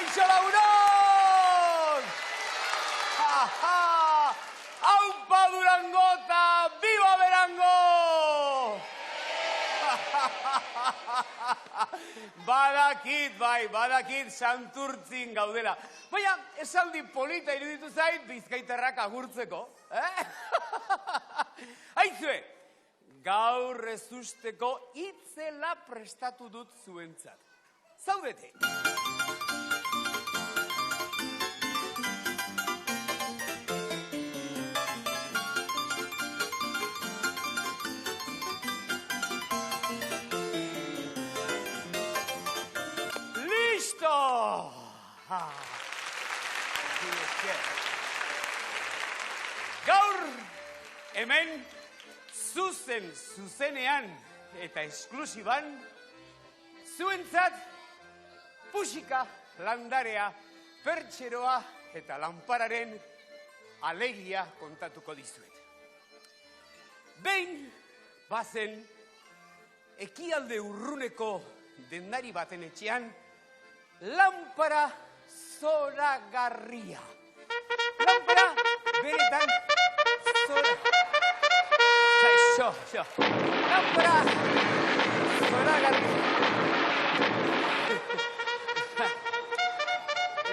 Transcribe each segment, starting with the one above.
Kaixo lagunon! Aupa Durango eta Viva Berango! Badakit santurtzin gaudela. Baina, esaldi polita iruditu zait bizkaitarrak agurtzeko. Aizue, gaur ez usteko itzela prestatu dut zuentzat. Zaudete! Gaur, hemen, zuzenean eta esklusiban, zuentzat, puxika, landarea, pertxeroa eta lanpararen alegia kontatuko dizuet. Behin, bazen, ekialde urruneko dendari baten etxean, lanpara zoragarria. Lanpara beretan Lanpara zoragarria.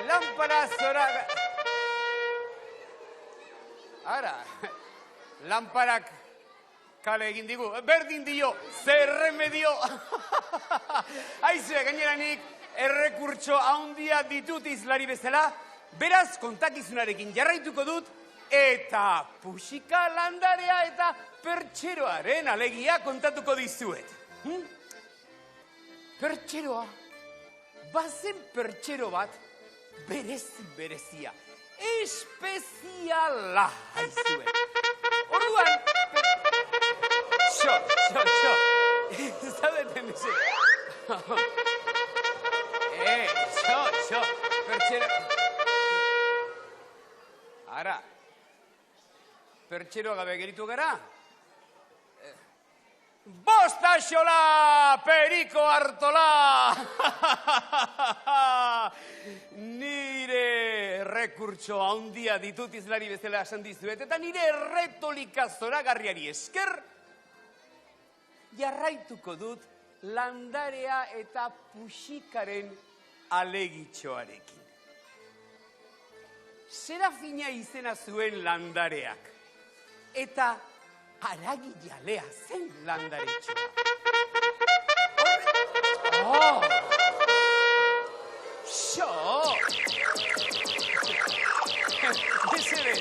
Lanpara zoragarria. Ara, lanparak kale egin digu. Berdin dio, zer remedio. Aizue, gaineranik, errekurtso handia ditut izlari bezala, beraz kontakizunarekin jarraituko dut, eta puxika landarea eta pertxeroaren alegia kontatuko dizuet. Pertxeroa, bazen pertxero bat berezia, espeziala, aizue. Orduan, zaudeten dize. Pertxero. Ara, pertxeroa gabe geritu gara? Bosta xola, periko hartola! Nire rekurtso handia ditut izlari bezala esan dizuet, eta nire retolika zoragarriari esker, jarraituko dut landarea eta puxikaren alegitxoarekin. Serafina izena zuen landareak, eta haragijalea zen landaretxoa. Mesedez.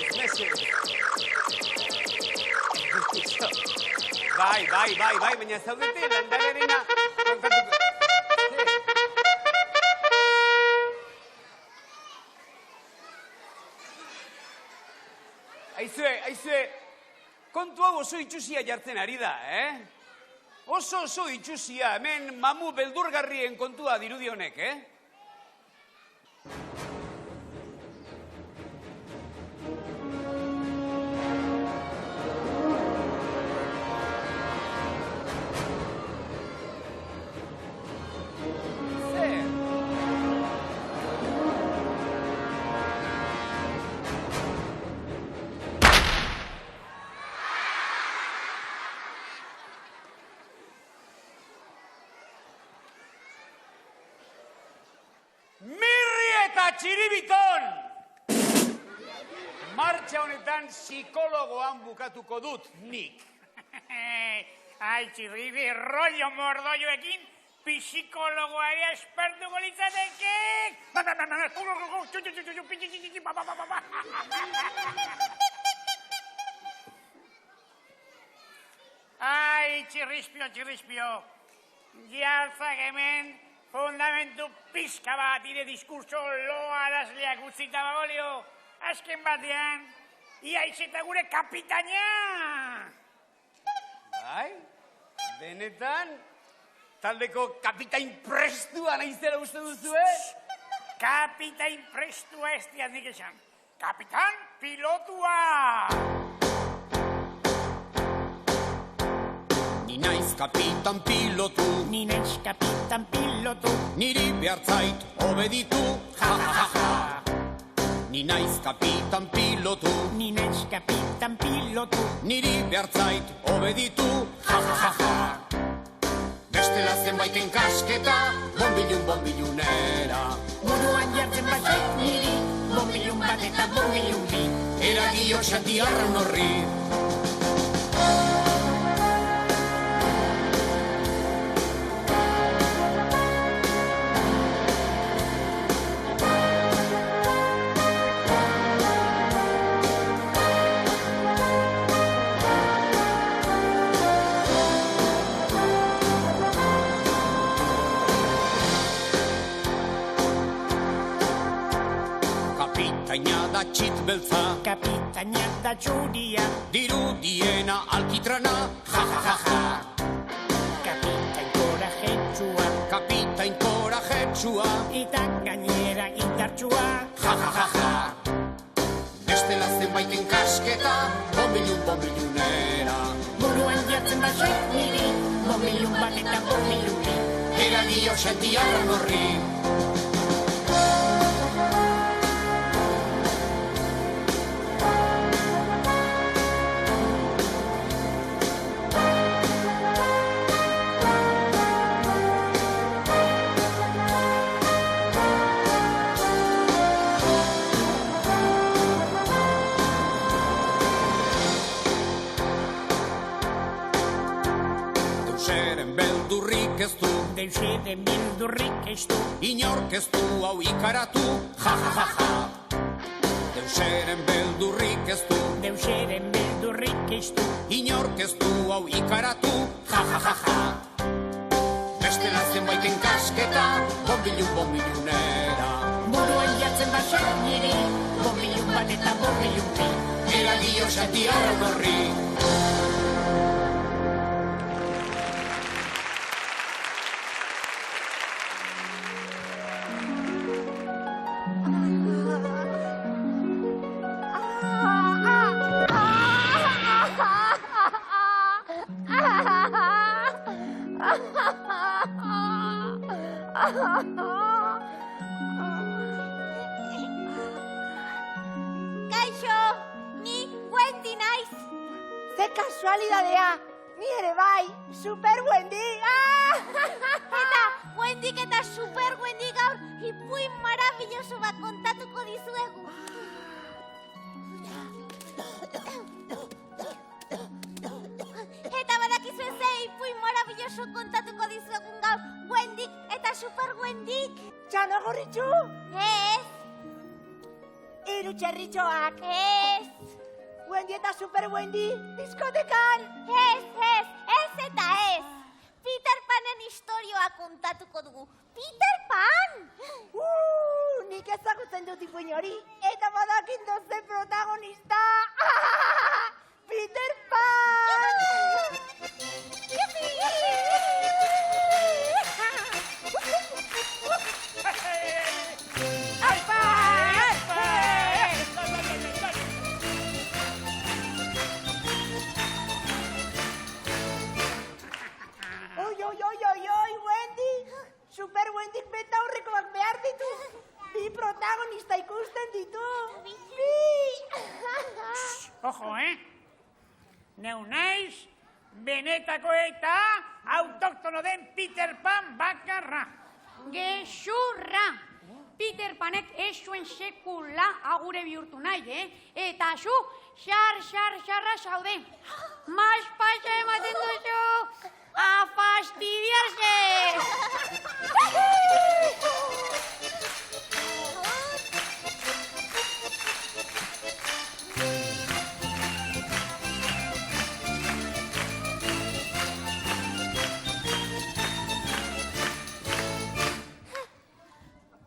Bai, baina zaudete landarearena kontatuko. Aizue, kontu hau oso itxusia jartzen ari da, Oso itxusia, hemen mamu beldurgarrien kontua dirudi honek, Txiribiton! Martxa honetan psikologoan bukatuko dut nik. Ai, txirribi, rollo mordoioekin psikologoa ere espertuko litzateke! Ai, txirrispio, jaltzak hemen fundamentu pizka bat ire diskurso loa arazleak utzita bagolio. Azken batean, iaiz eta gure kapitaina! Bai, benetan, taldeko kapitain prestua naizela uste duzu, Kapitain prestua ez diat nik esan. Kapitan pilotua! Ni naiz kapitan pilotu, Ni naiz kapitan pilotu, niri behartzait obeditu, ja, ja, ja, ja. Ni naiz kapitan pilotu, Ni naiz kapitan pilotu, niri behartzait obeditu, ja, ja, ja, ja. Bestela zenbaiten kasketa, bombilunera. Buruan jartzen batzait niri, bombilun bat eta bombilun bi. Eragio xantiarraun horri. Kapitaina da txit beltza, Kapitaina da txuria, dirudiena alkitrana, ja, ja, ja, ja. kapitain korajetsua, Kapitain korajetsua, eta gainera indartsua. ja, ja, ja, ja. Bestela zenbaiten kasketa, bombilunera. Buruan jartzen batzait niri, bombilun bat eta bombilun bi. Eragio xantiarraun horri. Deuseren beldurrik ez du, Deuseren bildurrik ez du, inork ez du hau ikaratu, ja, ja, ja, ja. Deuseren beldurrik ez du, Deuseren bildurrik ez du, inork ez du hau ikaratu, ja, ja, ja, ja. Bestela zenbaiten kasketa, bombilunera. buruan jartzen batzait niri, bombilun bat eta bombilun bi. Eragio xantiarraun horri. Kaixo, ni Wendy naiz. Ze kasualidadea, ni ere bai, super Wendy! Eta Wendyk eta super Wendy gaur ipuin maravilloso bat kontatuko dizuegu. Eta badakizue ze ipuin maravilloso kontatuko dizuegun gaur Wendyk eta super Wendyk. Txano gorritxu, Ez, hiru txerritxoak, ez, Wendy eta super Wendy, diskotekan! ez eta ez. Peter Panen istorioa kontatuko dugu. Peter Pan! Nik ezagutzen dut ipuin hori, eta badakit doze protagonista! Peter Pan! Oi, Wendy! Super Wendyk betaurrekoak behar ditu! Bi protagonista ikusten ditu! Bi! Ojo, Neu naiz, benetako eta autoktono den Peter Pan bakarra. Gezurra! Peter Panek ez zuen sekula agure bihurtu nahi, Eta zu, xarra zaude. Mas pasa ematen duzu, a fastidiarse!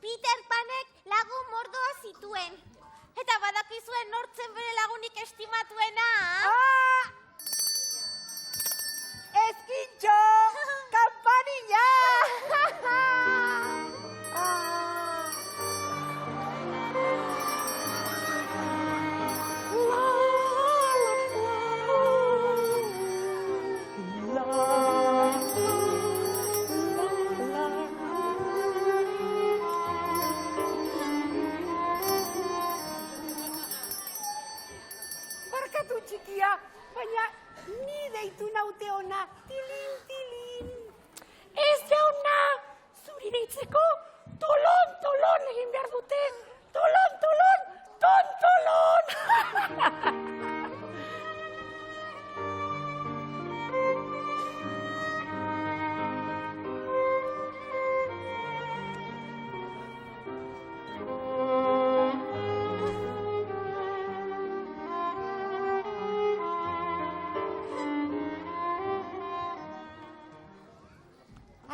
Peter Panek lagun mordoa zituen. Eta badakizuen nortzen bere lagunik estimatuena? Eskintxo! Kampanilla! irekitzeko tolon egin behar dute. Tolon, tontolon!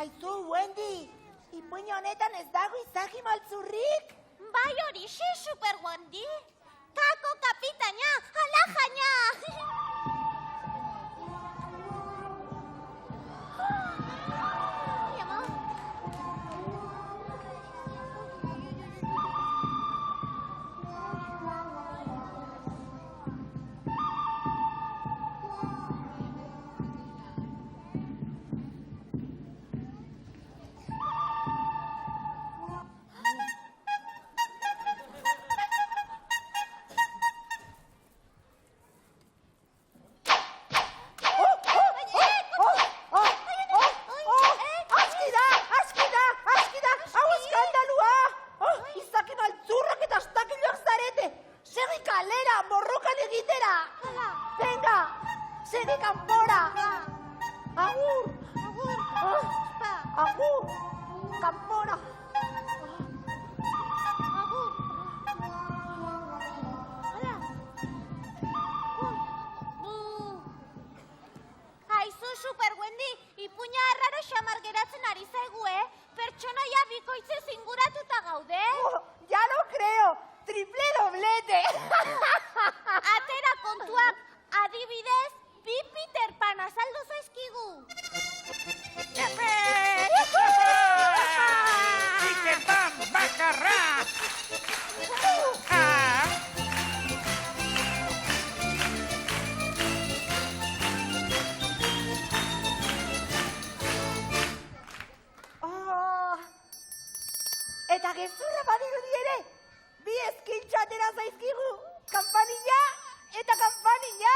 Aizu, Wendy, ipuin honetan ez dago izaki maltzurrik? Bai horixe, Super Wendy. Kako kapitaina, ala jaina. Segi kanpora! Agur! Agur! Kanpora! Agur. Hala. Aizu, Super Wendy, ipuina arraro xamar geratzen ari zaigu, Pertsonaia bikoitzez inguratuta gaude. Ya lo creo! Triple doblete! Atera kontuak, adibidez, bi Peter Pan azaldu zaizkigu. Peter Pan bakarra! Eta gezurra badirudi ere, bi eskintxo atera zaizkigu, kampanilla eta kampanilla!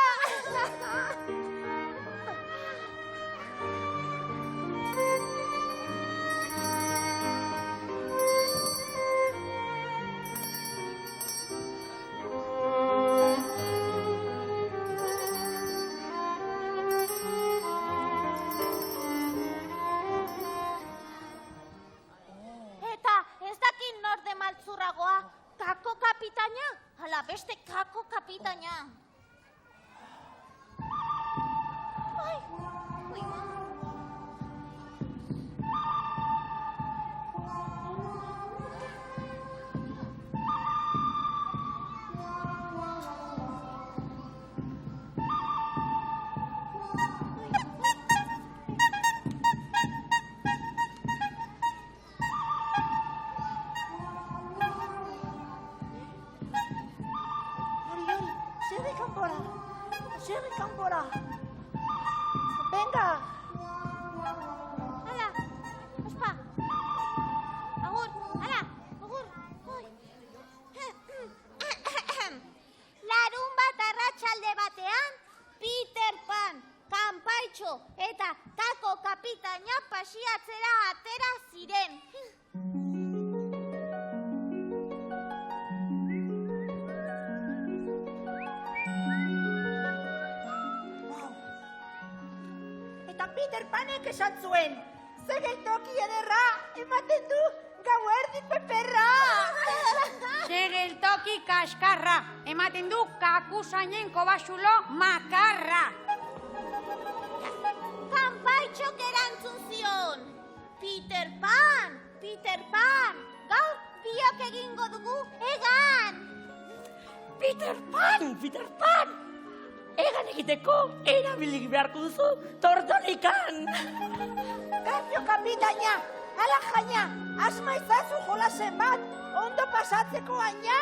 Maltzurragoa, kako kapitaina? Hala beste kako kapitaina. Ai, Segi kanpora! Venga! Hala, ospa! Agur, hala, agur! Larun bat arratsalde batean, Peter Pan, Kanpaitxo eta Kako kapitaina pasiatzera atera ziren. Peter Panek esan zuen, ze geltoki ederra ematen du gauerdi peperra! Ze geltoki kaskarra ematen du kakusainen kobasulo makarra! Kanpaitxok erantzun zion! Peter Pan, gaur biok egingo dugu egan! Peter Pan! Egan egiteko erabilik beharko duzu tortonikan! Gazio kapitaina, ala jaina, asma izazu jolasen bat, ondo pasatzeko baina!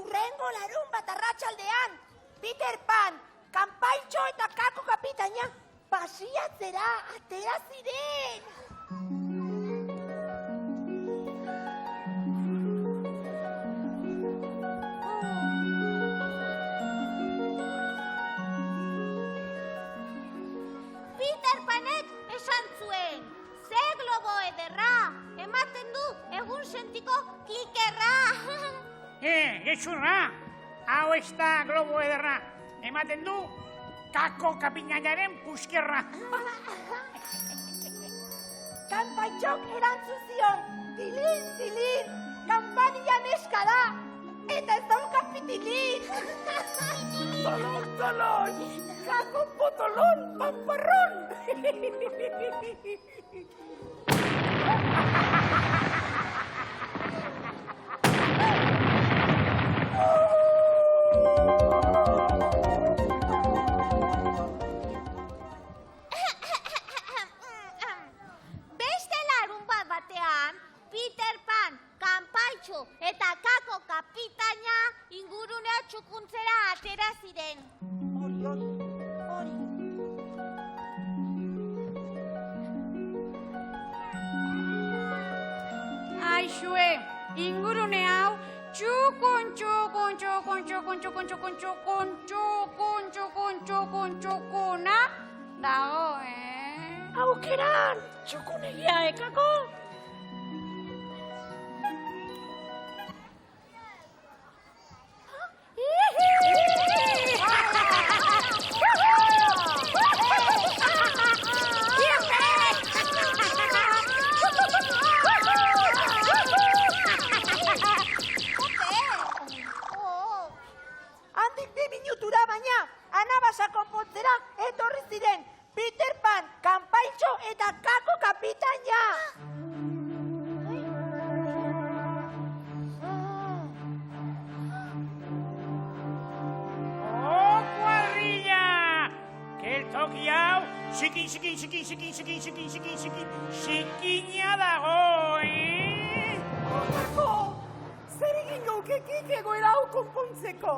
Urrengo larun bat arratsaldean, Peter Pan, Kanpaitxo eta Kako kapitaina pasiatzera atera ziren. gezurra. Hau ez da globo ederra. Ematen du kako kapinainaren puskerra. Kanpaitxok erantzun zion, tilin, tilin, kanpanian eskada, eta ez dauka pitilin. Tolon, tolon, kako potolon, pamparrón. Beste larunbat batean, Peter Pan, Kanpaitxo eta Kako kapitaina ingurunea txukuntzera atera ziren. Hori. Aixue, ingurune hau txukuna dago, Aukeran, txukunegia, Kako? Handik 2 minutura baina, anabasa konpontzera etorri ziren Peter Pan, Kanpaitxo eta Kako kapitaina. Oh, kuadrilla! Geltoki hau, xikina dago, Kako, zer egin gaukekik egoera hau konpontzeko,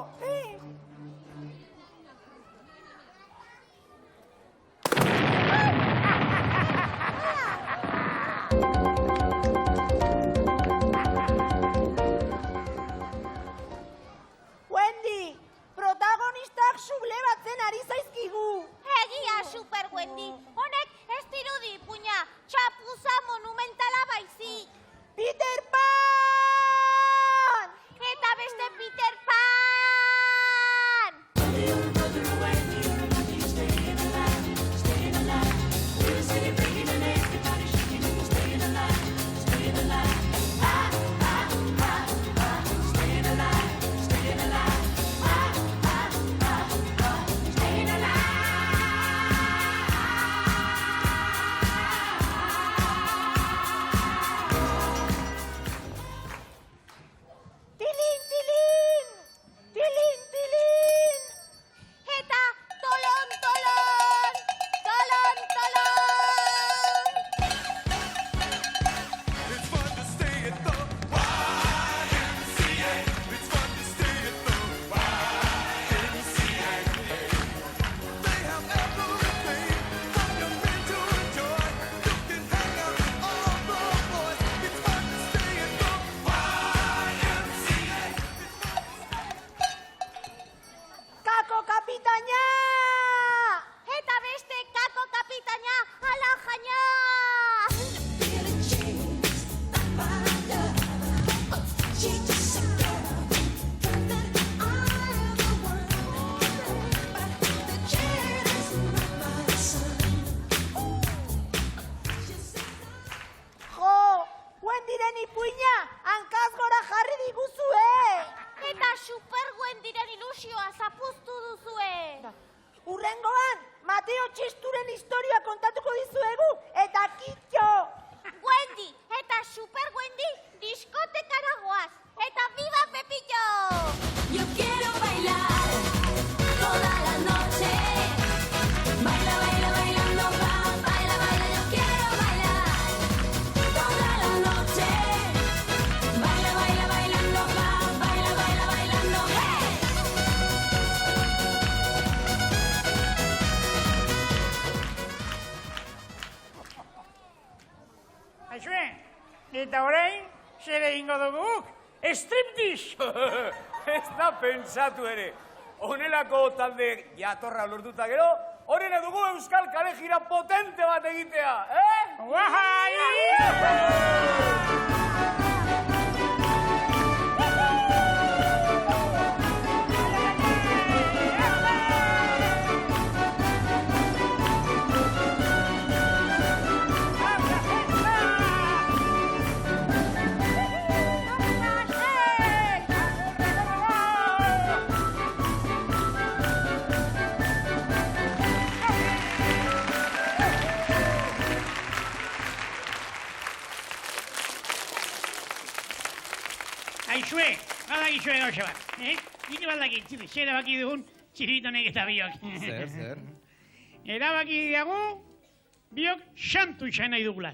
Wendy, protagonistak sublebatzen ari zaizkigu. Egia, Super Wendy. Honek ez dirudi puña, txapuza monumentala baizik. Peter Pan! Eta beste Peter Pan! Tilin, tilin! Tilin, tilin! Eta tolon, tolon! Tolon, tolon! It's fun to stay at the YMCA. It's fun to stay at the YMCA. They have everything for young men to enjoy. You can hang out with all the boys. It's fun to stay at the YMCA. Kako kapitaina! Eta beste Kako kapitaina ala jaina! Jo, Wendyren ipuina, hankaz gora jarri diguzue! Eta Super Wendyren ilusioa zapuztu duzue! Urrengoan, Mateo Txisturen historia kontatuko dizuegu, eta kitxo! Wendy eta Super Wendy diskotekara goaz! Eta viva Pepillo! Yo quiero bailar toda la noche. Baila, baila, bailando, va. Baila, baila, yo quiero bailar toda la noche. Baila, baila, bailando, va. Baila, baila, bailando, hey. Aixue, eta orain, zer egingo duguk? Striptease! Ez da pentsatu ere. Honelako talde jatorra lortuta gero, horrena dugu euskal kale jira potente bat egitea, Guahai! iso gauza bat, Nik baldakit, zer erabaki dugun, Txiribitonek eta biok. Zer? Erabaki diagu, biok santu izan nahi dugula,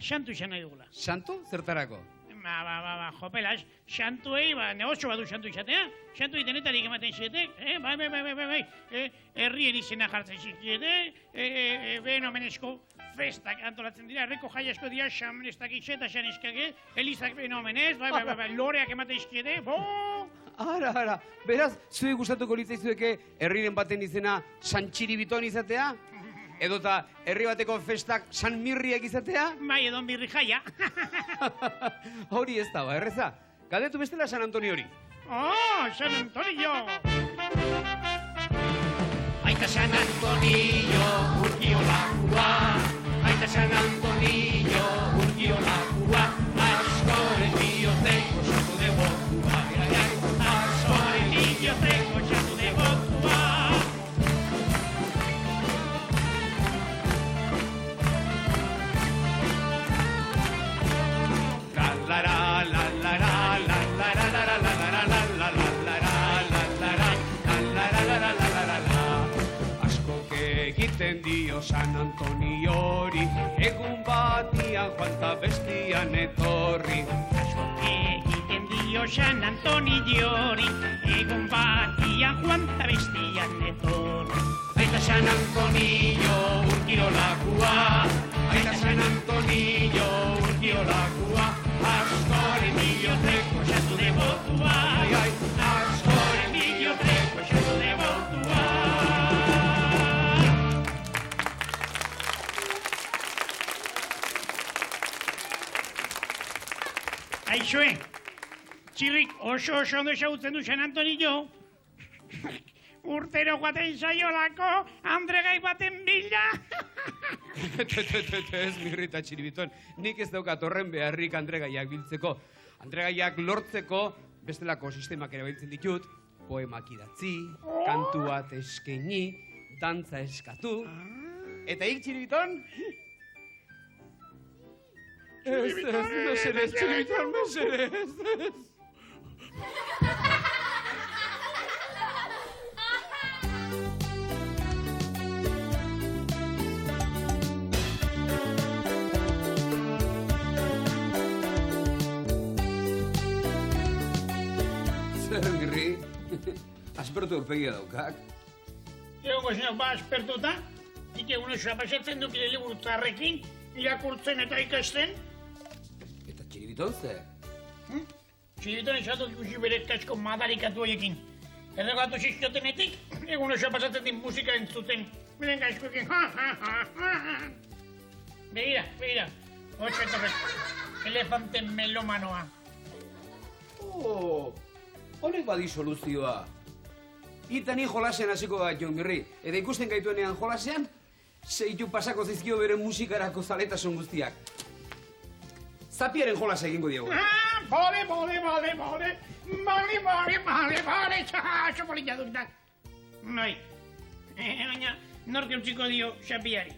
Santu? Zertarako? Jopelas, santuei, negozio badu santu izatea, santuei denetarik ematen zietek, bai, herrien izena jartzen zikietek, behen omenezko festak antolatzen dira, herriko jaiasko dira, xamenestak eta xaneskake, elizak behen omenez, bai, loreak ematen zikietek, Ara, beraz, zuek gustatuko litzaizueke herriren baten izena San Txiribiton izatea? Edota herri bateko festak San Mirriak izatea? Bai, edon birri jaia. Hori ez da, erreza. Galdetu bestela San Antoniori. San Antonio! Aita San Antonio, urkiolakua. Aita San Antonio, urkiolakua. Askoren bioteko santu degotua. Askoren bioteko santu degotua. Egiten dio San Antoniori, egun batian joan ta bestian etorri. Egiten dio San Antoniori, egun batian joan ta bestian etorri. Aita San Antonio, urkiolakua. Aita San Antonio, urkiolakua. Askoren bioteko santu degotua. Askoren bioteko santu degotua. Aixue, txirrik oso ondo ezagutzen du San Antonio. Urtero joaten zaiolako, Andregai baten bila. Ez, Mirrita Txiribiton, nik ez daukat horren beharrik Andregaiak biltzeko. Andregaiak lortzeko bestelako sistemak erabiltzen ditut, poemak idatzi, kantu bat eskaini, dantza eskatu. Eta hik Txiribiton? Mesedez, Txiribiton, mesedez. Zer, Mirri? Aspertu urpegia daukak. Egongo zinok ba aspertuta, nik egun osoa pasatzen duk liburu zarrekin, irakurtzen eta ikasten. Eta Txiribiton zer? Txiribiton esatot ikusi bere kasko madarikatu horiekin. Erregatu zizkiotenetik, egun osoa pasatzen din musika entzuten. Beren kaskoekin, Begira, otxo etorrez, elefante melomanoa. Honek badi soluzioa. Ita ni jolasean hasiko da, Jon Mirri. Eta ikusten gaituenean jolasean, zeitu pasako zizkio bere musikarako zaletasun guztiak. Zapiaren jolasa egingo diegu. Bale, txaso polita dukta. Noi, baina nork eutsiko dio Zapiari.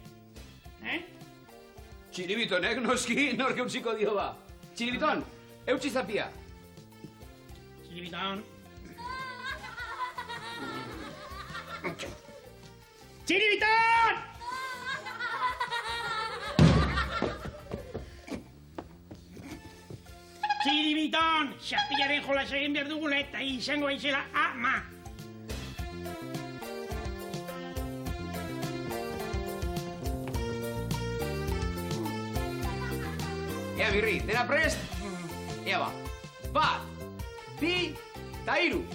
Txiribitonek, noski, nork eutsiko dio ba. Txiribiton, eutsi Zapia. Txiribiton. Txiribiton! Txiribiton! Zapiaren jolasa egin behar dugula eta izango baizela ama. Ea, Mirri, dena prest? Ea ba, bat, bi, ta hiru.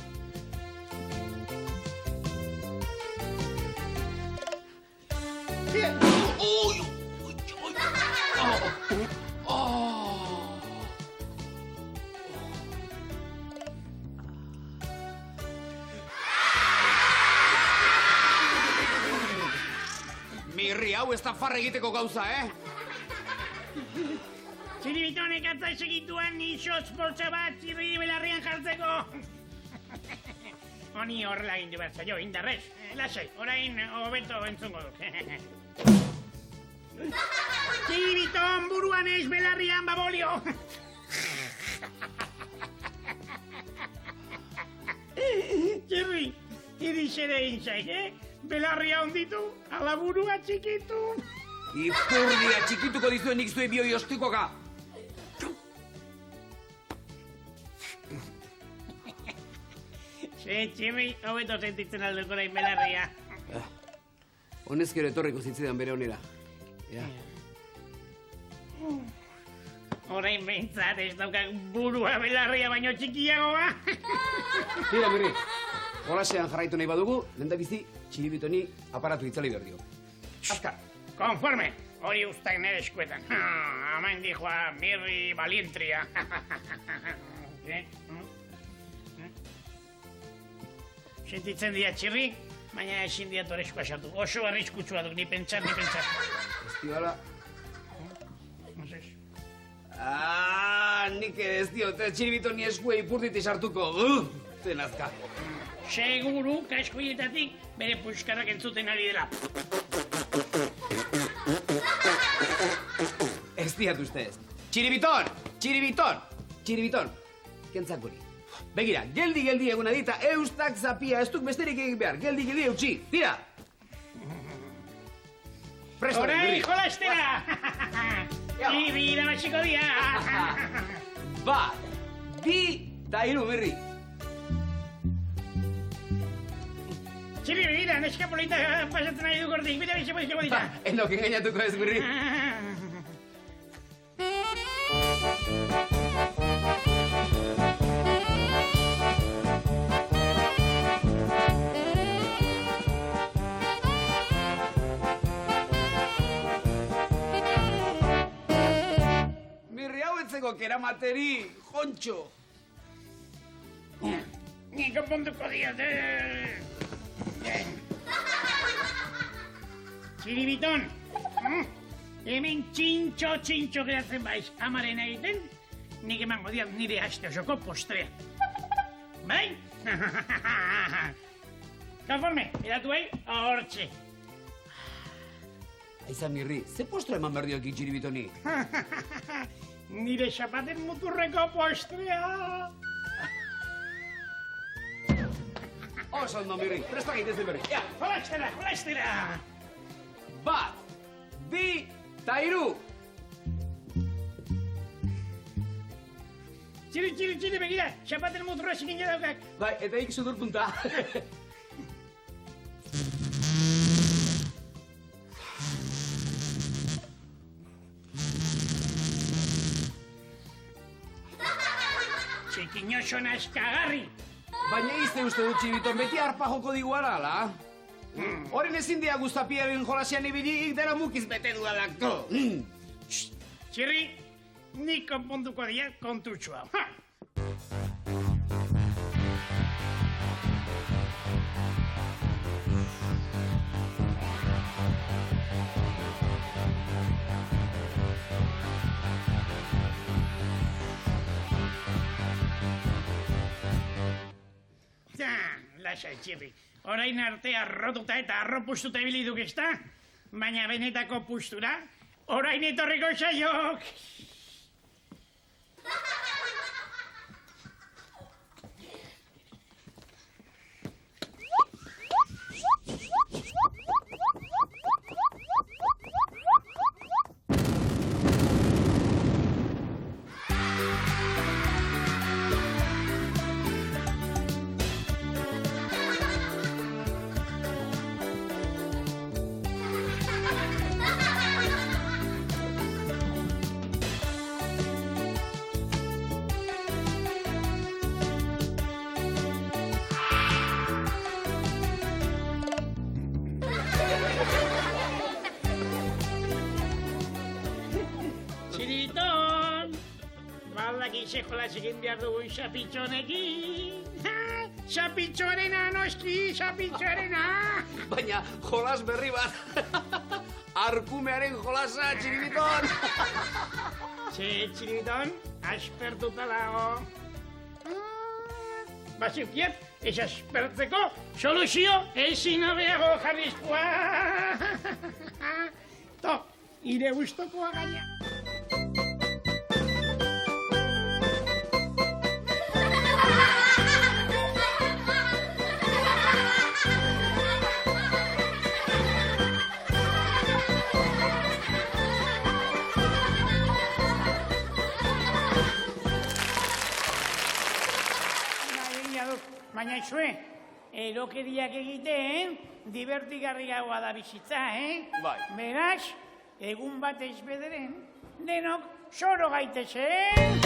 Mirri, hau ez da farra egiteko gauza, Txiribitonek atza segituen isotz poltsa bat txirri belarrian jartzeko. Honi horrela egin du behar zaio, indarrez. Lasai, orain hobeto entzungo dut. Txiribiton buruan ez belarrian babolio. Iriz ere inzaiz, Belarria onditu, alaburua txikitu. Ipurdia txikituko dizuen nik zuen bioi ostikoka. Txirri, hobeto sentitzen alduko nahi Belarria. Honezkero etorriko zitzidan bere honera. Ja. Orain behintzat ez daukak burua Belarria baino txikiagoa. Tira, Mirri. Jolasean jarraitu nahi badugu, lehendabizi txiribitoni aparatu itzali behar dio. Azkar. Konforme, hori ustak nire eskuetan. Haman dijoa Mirri Balientria. Sentitzen dira txirri, baina ezin diat horrezkoa sartu. Oso arriskutsua duk, ni pentsat. Ez dibala. Nik ez diot, txiribitoni eskue ipurditi sartuko. Zenazka. Seguru, kaskoietatik, bere puskarak entzuten ari dela. Ez diat ustez. Txiribiton! Txiribiton! Txiribiton! Kentzak hori. Begira, geldi eguna dita, eustak zapia, ez duk besterik egin behar. Geldi eutxi. Tira! Presto, Horai, Mirri. jolastera! Mirri, irabaziko dia! Bat, bi, ta hiru, Mirri. Txirri, begira, neska polita pasatzen ari du gordik, bera biziko dita. Enok engainatuko ez, Mirri. Mirri hau etzeko keramateri, jontxo. Ni konponduko diot, Txiribiton, hemen txintxo geratzen baiz amaren egiten, nik emango diat nire aste osoko postrea. Bai? Konforme, eratu bai, hortxe. Aiza, Mirri, ze postre eman behar diokin txiribitoni? Nire xapaten muturreko postrea. Oso ondo, Mirri, presta gaitezen berri. Ja, Jolastera! bat, bi, ta hiru. Txiri, begira, xapaten muturra zikin daukak. Bai, eta ik sudur punta. Txikinoso naskagarri. Baina izte uste dut txibiton, beti harpa joko diguara, ala? Horren ezin dia guztapiaren jolasean ibilik dela mukiz bete dudalako. Txirri, nik konponduko dia kontutxua. Lasai, Txirri. Orain arte arrotuta eta arropustuta ibili duk ezta? Baina benetako pustura, orain etorriko zaiok. Baldakize jolas egin behar dugun xapitxonekin. Xapitxoarena, noski, xapitxoarena. Baina jolas berri bat. Arkumearen jolasa, txiribiton. Txiribiton, aspertuta dago. Baziukiet, ez aspertzeko soluzio ezin hobeago jarrizkoa. To, ire gustokoa gaina. egina dut, baina izue, erokeriak egiten, divertigarri gaua da bizitza, Bai. Beraz, egun batez bederen, denok soro gaitezen.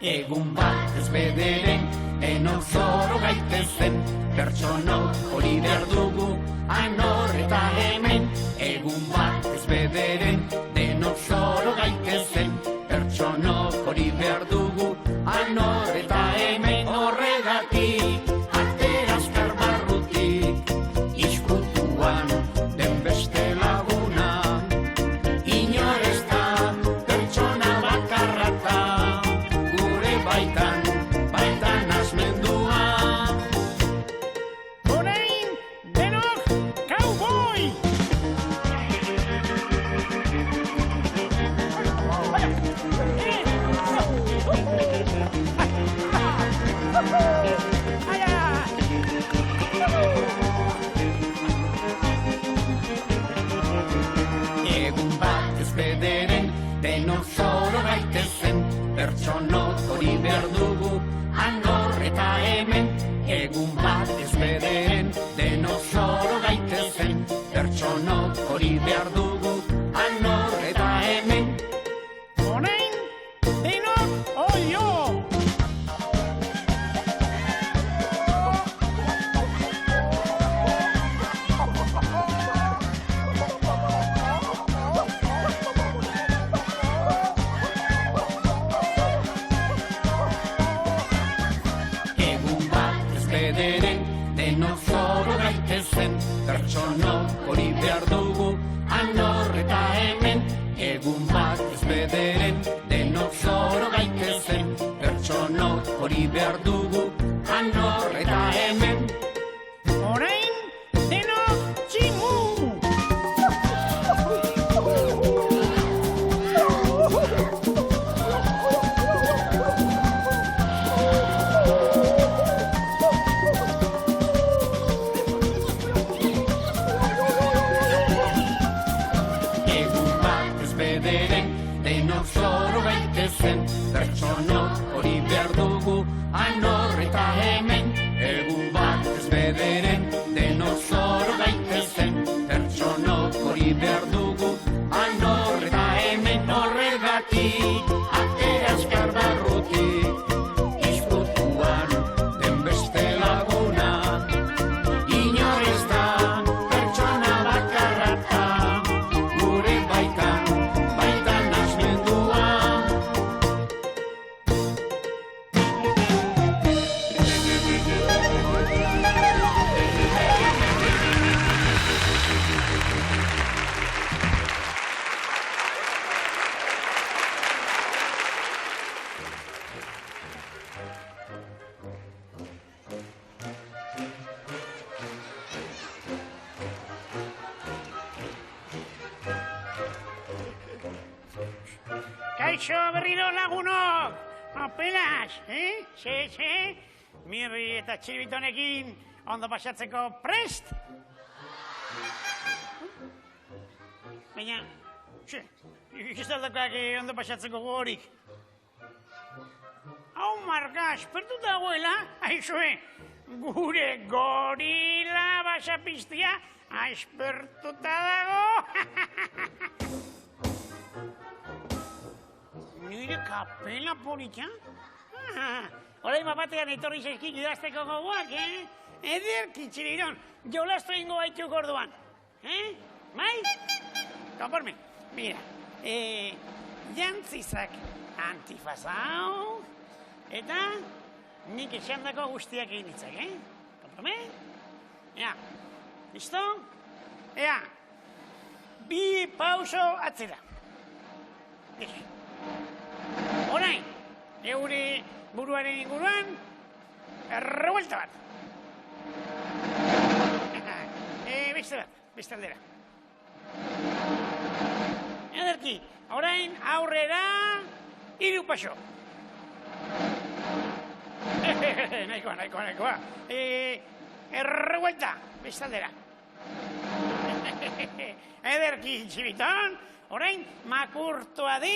Egun bat ez bederen, denok zoro gaitezen, pertsonok hori behar dugu, anor eta hemen. Egun bat ez bederen, denok zoro gaitezen, pertsonok hori behar dugu, anor eta hemen. Horregatik, ate azkar barrutik, izkutuan den beste laguna, inor ez da pertsona bakarrata, gure baitan asmendua. Orain, denok, cowboy! Egun bat ez bederen, denok zoro gaitezen, pertsonok hori behar dugu, anor eta hemen. Egun bat ez bederen, denok zoro gaitezen, pertsonok hori behar dugu, anor eta hemen. Orain, denok, oio! Egun bat ez bederen, denok zoro gaitezen, pertsonok hori behar dugu, anor eta hemen. Egun bat ez bederen, denok zoro gaitezen, pertsonok hori behar dugu, anor eta hemen. Orain, denok, tximu! Egun bat ez bederen, denok zoro gaitezen, pertsonok hori behar dugu, anor eta hemen. Egun bat ez bederen, denok zoro gaitezen, pertsonok hori behar dugu, anor eta hemen. Horregatik, ate azkar barrutik, izkutuan den beste laguna, inor ez da pertsona bakarrata, gure baitan asmendua. Kaixo berriro lagunok! Apenas, Ze? Mirri eta txibitonekin ondo pasatzeko prest? Baina, ikizaldakak ondo pasatzeko gogorik. Hau marka, aspertu dagoela, aizue, gure gorila basapistia aspertuta dago. Nire kapela polita? Orain batean etorri zaizkik idazteko gogoak, Ederki, txiriron, jolastu ingo baituk orduan. Bai? Konforme, mira, jantzizak antifazau, eta nik esandako guztiak egin ditzak, Konforme? Ea, listo? Ea, bi pauso atzera. Orain, eure buruaren inguruan, revuelta bat. Beste aldera. Ederki, orain aurrera, 3 paso. Nahikoa. Revuelta, beste aldera. Ederki, txibiton, orain makurtua di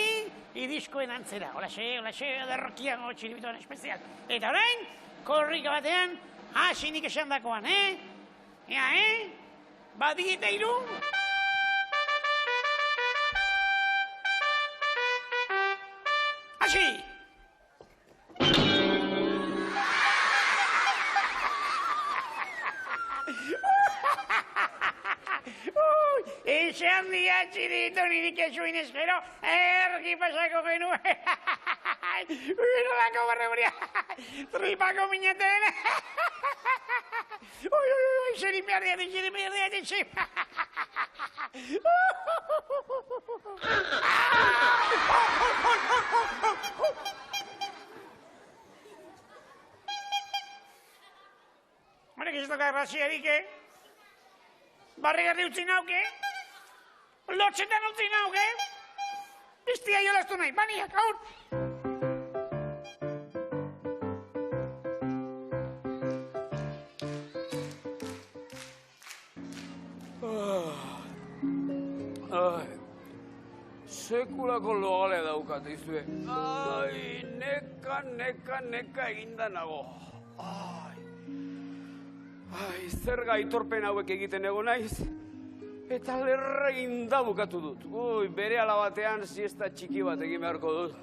idiskoen antzera. Holaxe, aderrokiago txiribitoan espezial. Eta orain, korrika batean, hasinik esan dakoan, Ea, Badigite iru? Hasi! Esan dia txirito nirik esuin ezkero, ergi pasako genuen. Nolako barreguria, tripako minaten. Xeri merdiaten, Honek ez doka graziarik, Barregarri utzi nauke? Lotxetan utzi nauke? Iztia jolaztu nahi, baniak, aur! Sekulako logale daukat izue. Ai, neka eginda nago. Ai, zer gaitorpen hauek egiten ego naiz, eta lerra inda bukatu dut. Bere alabatean siesta txiki bat egin beharko dut.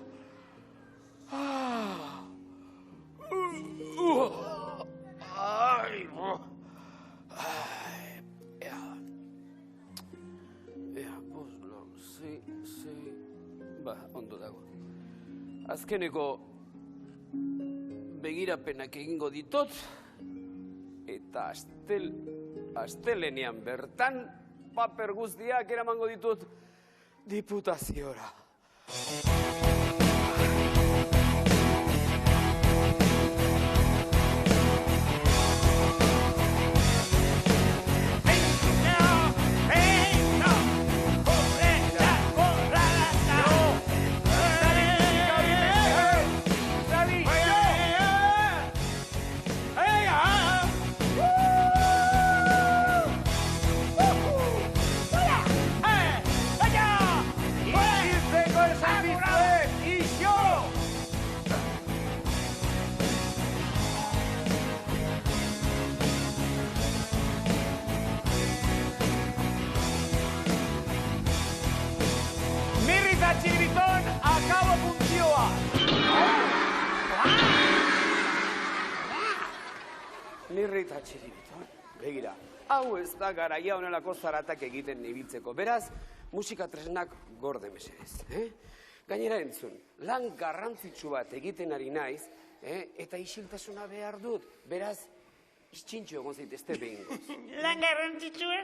Ondo dago. Azkeneko begirapenak egingo ditut, eta astelenean bertan paper guztiak eramango ditut diputaziora. Txiribiton, akabo funtzioa! Nirri eta txiribiton, begira, hau ez da garaia honelako zaratak egiten nibiltzeko. Beraz, musika tresnak gorde mesedez. Gainera entzun, lan garrantzitsu bat egiten ari naiz, eta isiltasuna behar dut. Beraz, iztxintxo egon zaitezte behingoz. Lan garrantzitsua?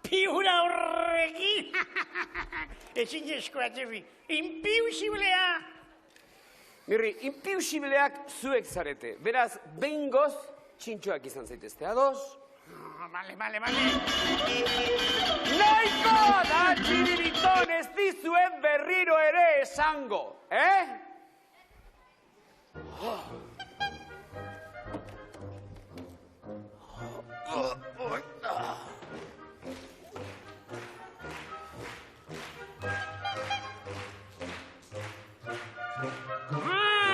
Piura horrekin! Ezin jeskoa, Txefi, impiusiblea! Mirri, impiusibleak zuek zarete. Beraz, behingoz, txintxoak izan zaitezte. Ados? Bale. Nahiko da, Txiribiton, ez dizuen berriro ere esango,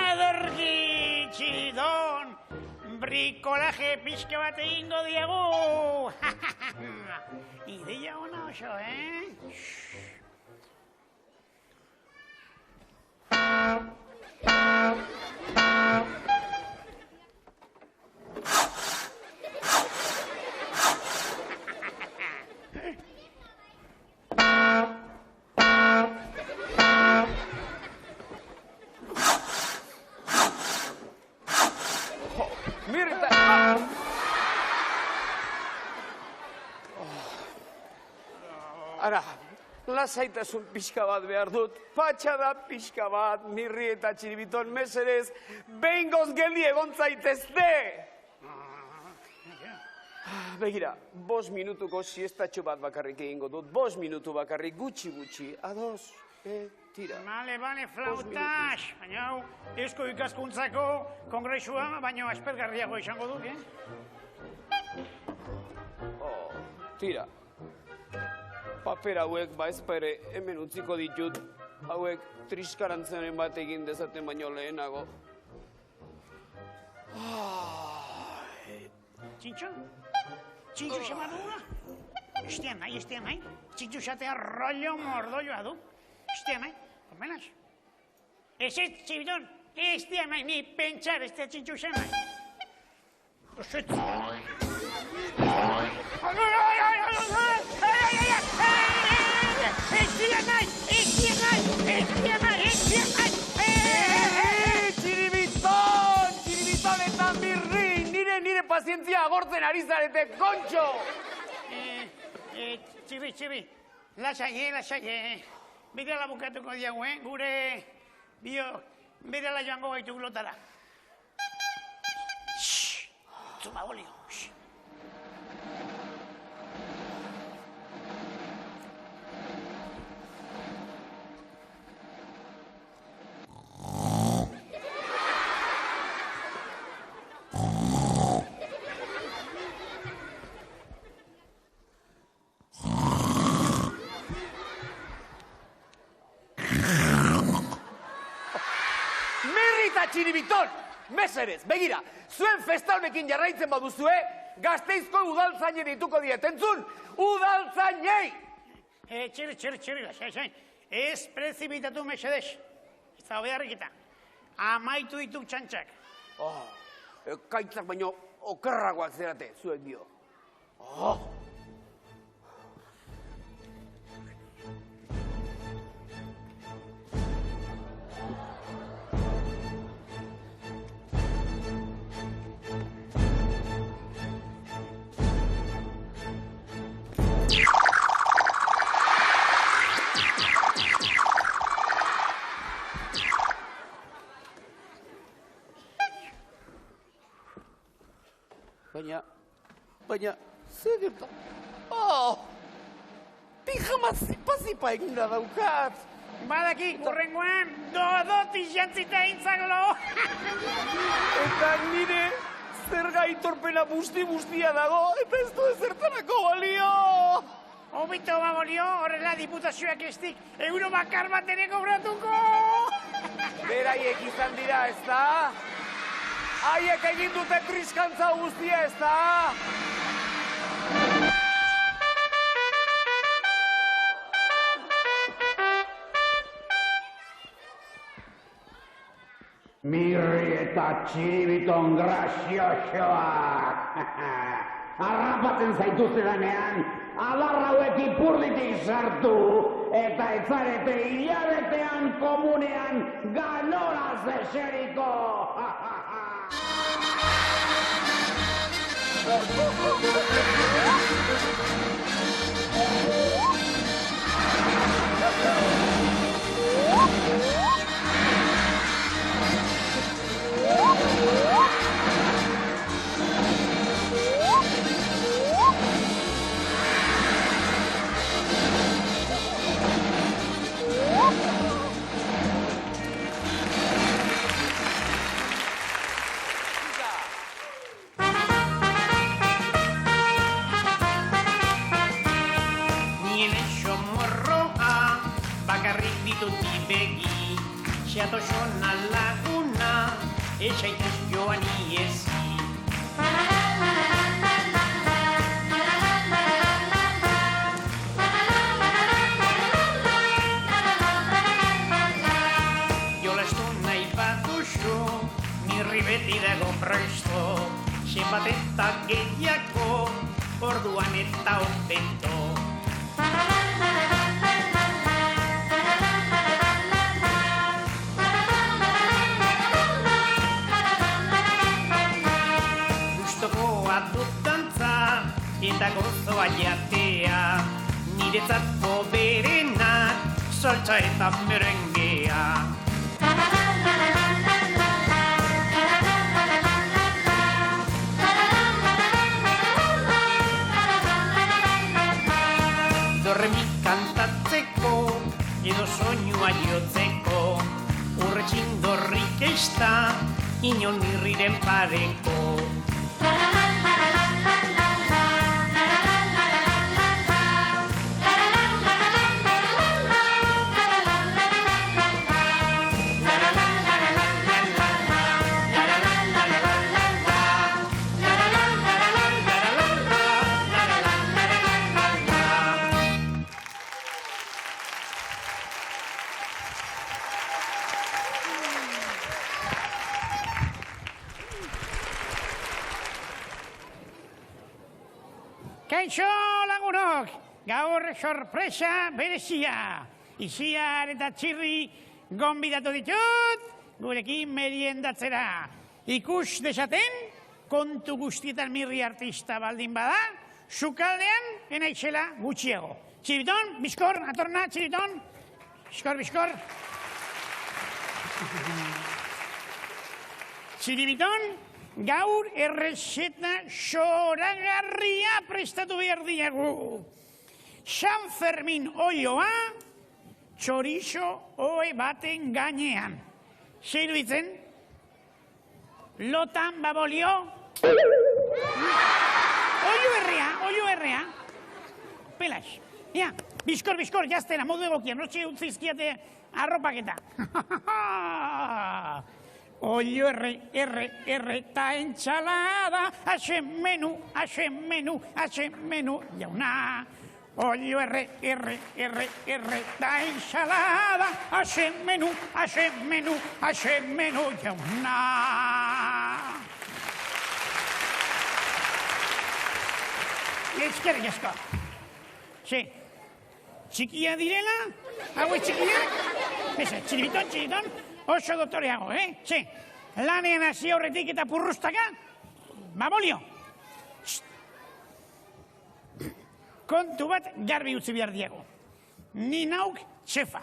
Aderki, Txiridon, brikolaje pixka bat egingo diagu. Ideia ona oso, Ara, lasaitasun pixka bat behar dut, patxada pixka bat, Mirri eta Txiribiton mesedez, behingoz geldi egon zaitezte! Begira, 5 minutuko siestatxo bat bakarrik egingo dut, 5 minutu bakarrik gutxi, ados, tira. Bale, flautas! Baina hau, Eusko Ikaskuntzako kongresua, baina aspergarriago izango duk, Tira. paper hauek, ezpere, hemen utziko ditut. Hauek triskarantzaren bat egin dezaten baino lehenago. Txintxo? Txintxo xema dugula? Estean nahi. Txintxo xatea rollo mordoioa du. Estean nahi, hormenaz. Ez, txibiton, estean nahi, ni pentsar, ez txintxo xema. Txiribiton eta mirri, nire pazientzia agortzen ari zarete, kontxo! Txibi, lasai, Berela bukatuko diagu, gure berela joango gaitu glotara. Zuma bolio. Txiribiton, meserez, begira, zuen festalmekin jarraitzen baduzue, Gasteizko udaltzaine dituko dietentzun, udaltzainei! Txiri, lasai. Ez prezipitatu mesedez. Ez da beharriketa. Amaitu dituk txantxak. Kaitzak baino okerragoak zerate, zuek dio. Baina, zer gerta? Pijama zipa eginda daukat. Badaki, horrengoan, dodotiz jantzita intzaglo. Eta nire zer gaitorpena busti-bustia dago, eta ez du ezertarako balio. Obito bagolio, horrela diputazioak estik euro bakar bat ere kobratuko. Beraiek izan dira, ez da? Haiek egin dute triskantza guztia, ez da? Mirri eta Txiribiton graziosoak. Harrapatzen zaituztedanean, adar hauek ipurditik sartu, eta etzarete hilabetean komunean ganoraz eseriko. Xatosona laguna, esaitez joan iesi. Jolastu nahi baduzu, mirri beti dago presto, zenbat eta gehiago, orduan eta hobeto. Eta gozoa jatea, niretzat poberenak, saltza eta merengea. Dorremi kantatzeko, edo soinua jotzeko, urretxin dorrik ez da, inon mirriren pareko. Kaixo lagunok, gaur sorpresa berezia. Isiar eta txirri gonbidatu ditut, gurekin meriendatzera. Ikus desaten, kontu guztietan mirri artista baldin bada, sukaldean enaixela gutxiago. Txiribiton, bizkor, atorna, txiribiton. Bizkor. Txiribiton, gaur errezeta soragarria prestatu behar diagu. San Fermin oioa, txorizo oe baten gainean. Zer ditzen? Lotan babolio. Oio herrea. Pelas. Ja, bizkor, jaztera, modu egokia, notxe utzizkiate arropaketa. Oio erre, ta entxalada, haxen menu, jauna. Oio erre, ta entxalada, haxen menu, jauna. Ezkerrik asko. Sí. Txikia direla? Hauek txikiak? Beza, txiribiton, oso doktoreago, Sí. Lanean hasi horretik eta purrustaka? Babolio. Kontu bat garbi utzi behar diago. Ni nauk txefa.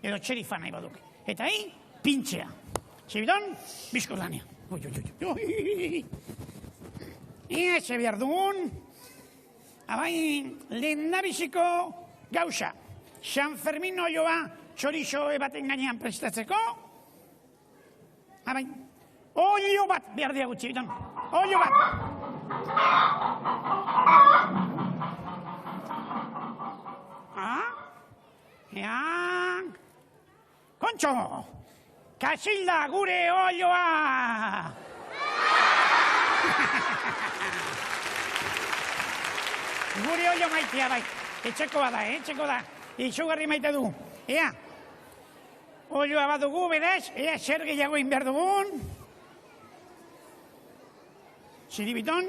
Edo txerifa nahi baduk. Eta pintxea. Txiribiton, bizko lanean. Ia etxe behar dugun. Abai, lehendabiziko gauza. San Fermin oioa txorizo baten gainean prestatzeko. Abai, olio bat behar diagu txibiton. Olio bat. Kontxo, Kasilda gure olioa. Gure olio maitea bai, etxeko da, itxugarri maite du. Ea, olioa badugu, beraz, ea zer gehiago egin behar dugun. Txiribiton.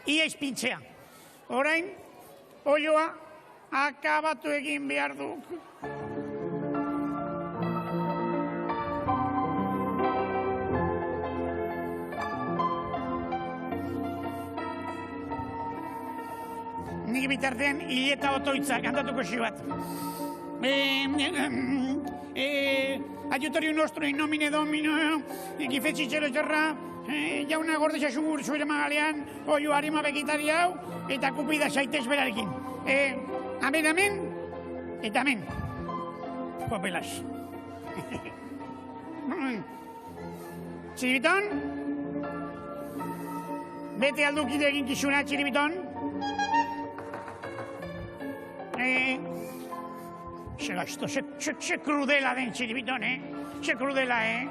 Ia izpintzea. Orain, olioa akabatu egin behar du. Nik bitartean hileta otoitza kantatuko bat. Aiutorium nostro in nomine Domino, qui feci cielo e terra, jauna gordesa sugur zuere magalean, oio harima bekitari hau, eta kupida zaitez berarekin. Amen, eta amen. Jopelas. Txiribiton? Bete aldukide egin kizuna, Txiribiton? Se crudela den Txiribiton, Se crudela,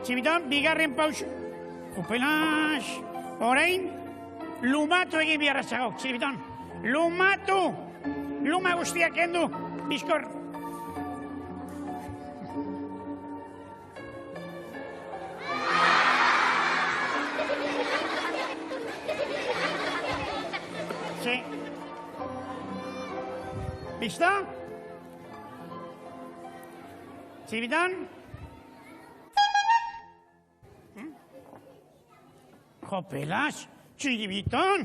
Txiribiton, bigarren pausu. Jopelas. Orain, lumatu egin biarratzagok, Txiribiton. Lumatu! Luma guztiak kendu, bizkor. Sí. ¿Listo? Txiribiton? Jopelas, Txiribiton?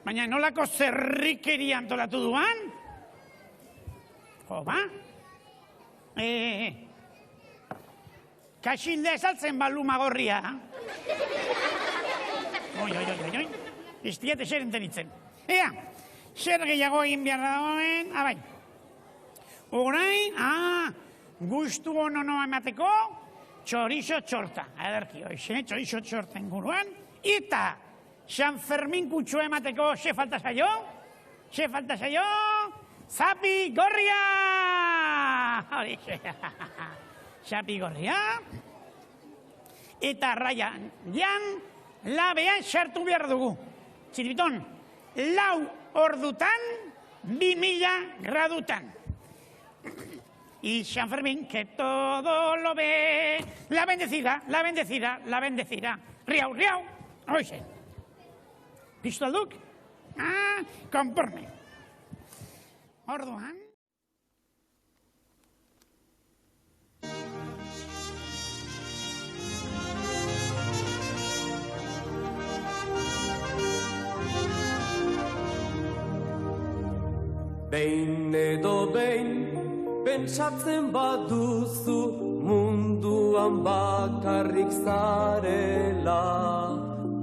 Baina nolako zerrikeri antolatu duan? Jo, ba? Kasilda esaltzen baluma gorria. Oi. Iztiate zer entenitzen. Ea, zer gehiago egin behar dagoen, abai. Orain, gustu hononoa emateko, txorizo txorta. Aderki, txorizo txorta inguruan. Eta, San Fermin kutsua emateko, ze falta zaio? Zapi gorria! Zapi gorria. Eta raian, labean sartu behar dugu. Txiribiton, 4 ordutan, 2000 gradutan. y San Fermín que todo lo ve. La bendecida, la bendecida, la bendecida. Riau, riau. Oixe. Pistolduk? Konporme. Orduan. Behin edo behin, pentsatzen baduzu munduan bakarrik zarela.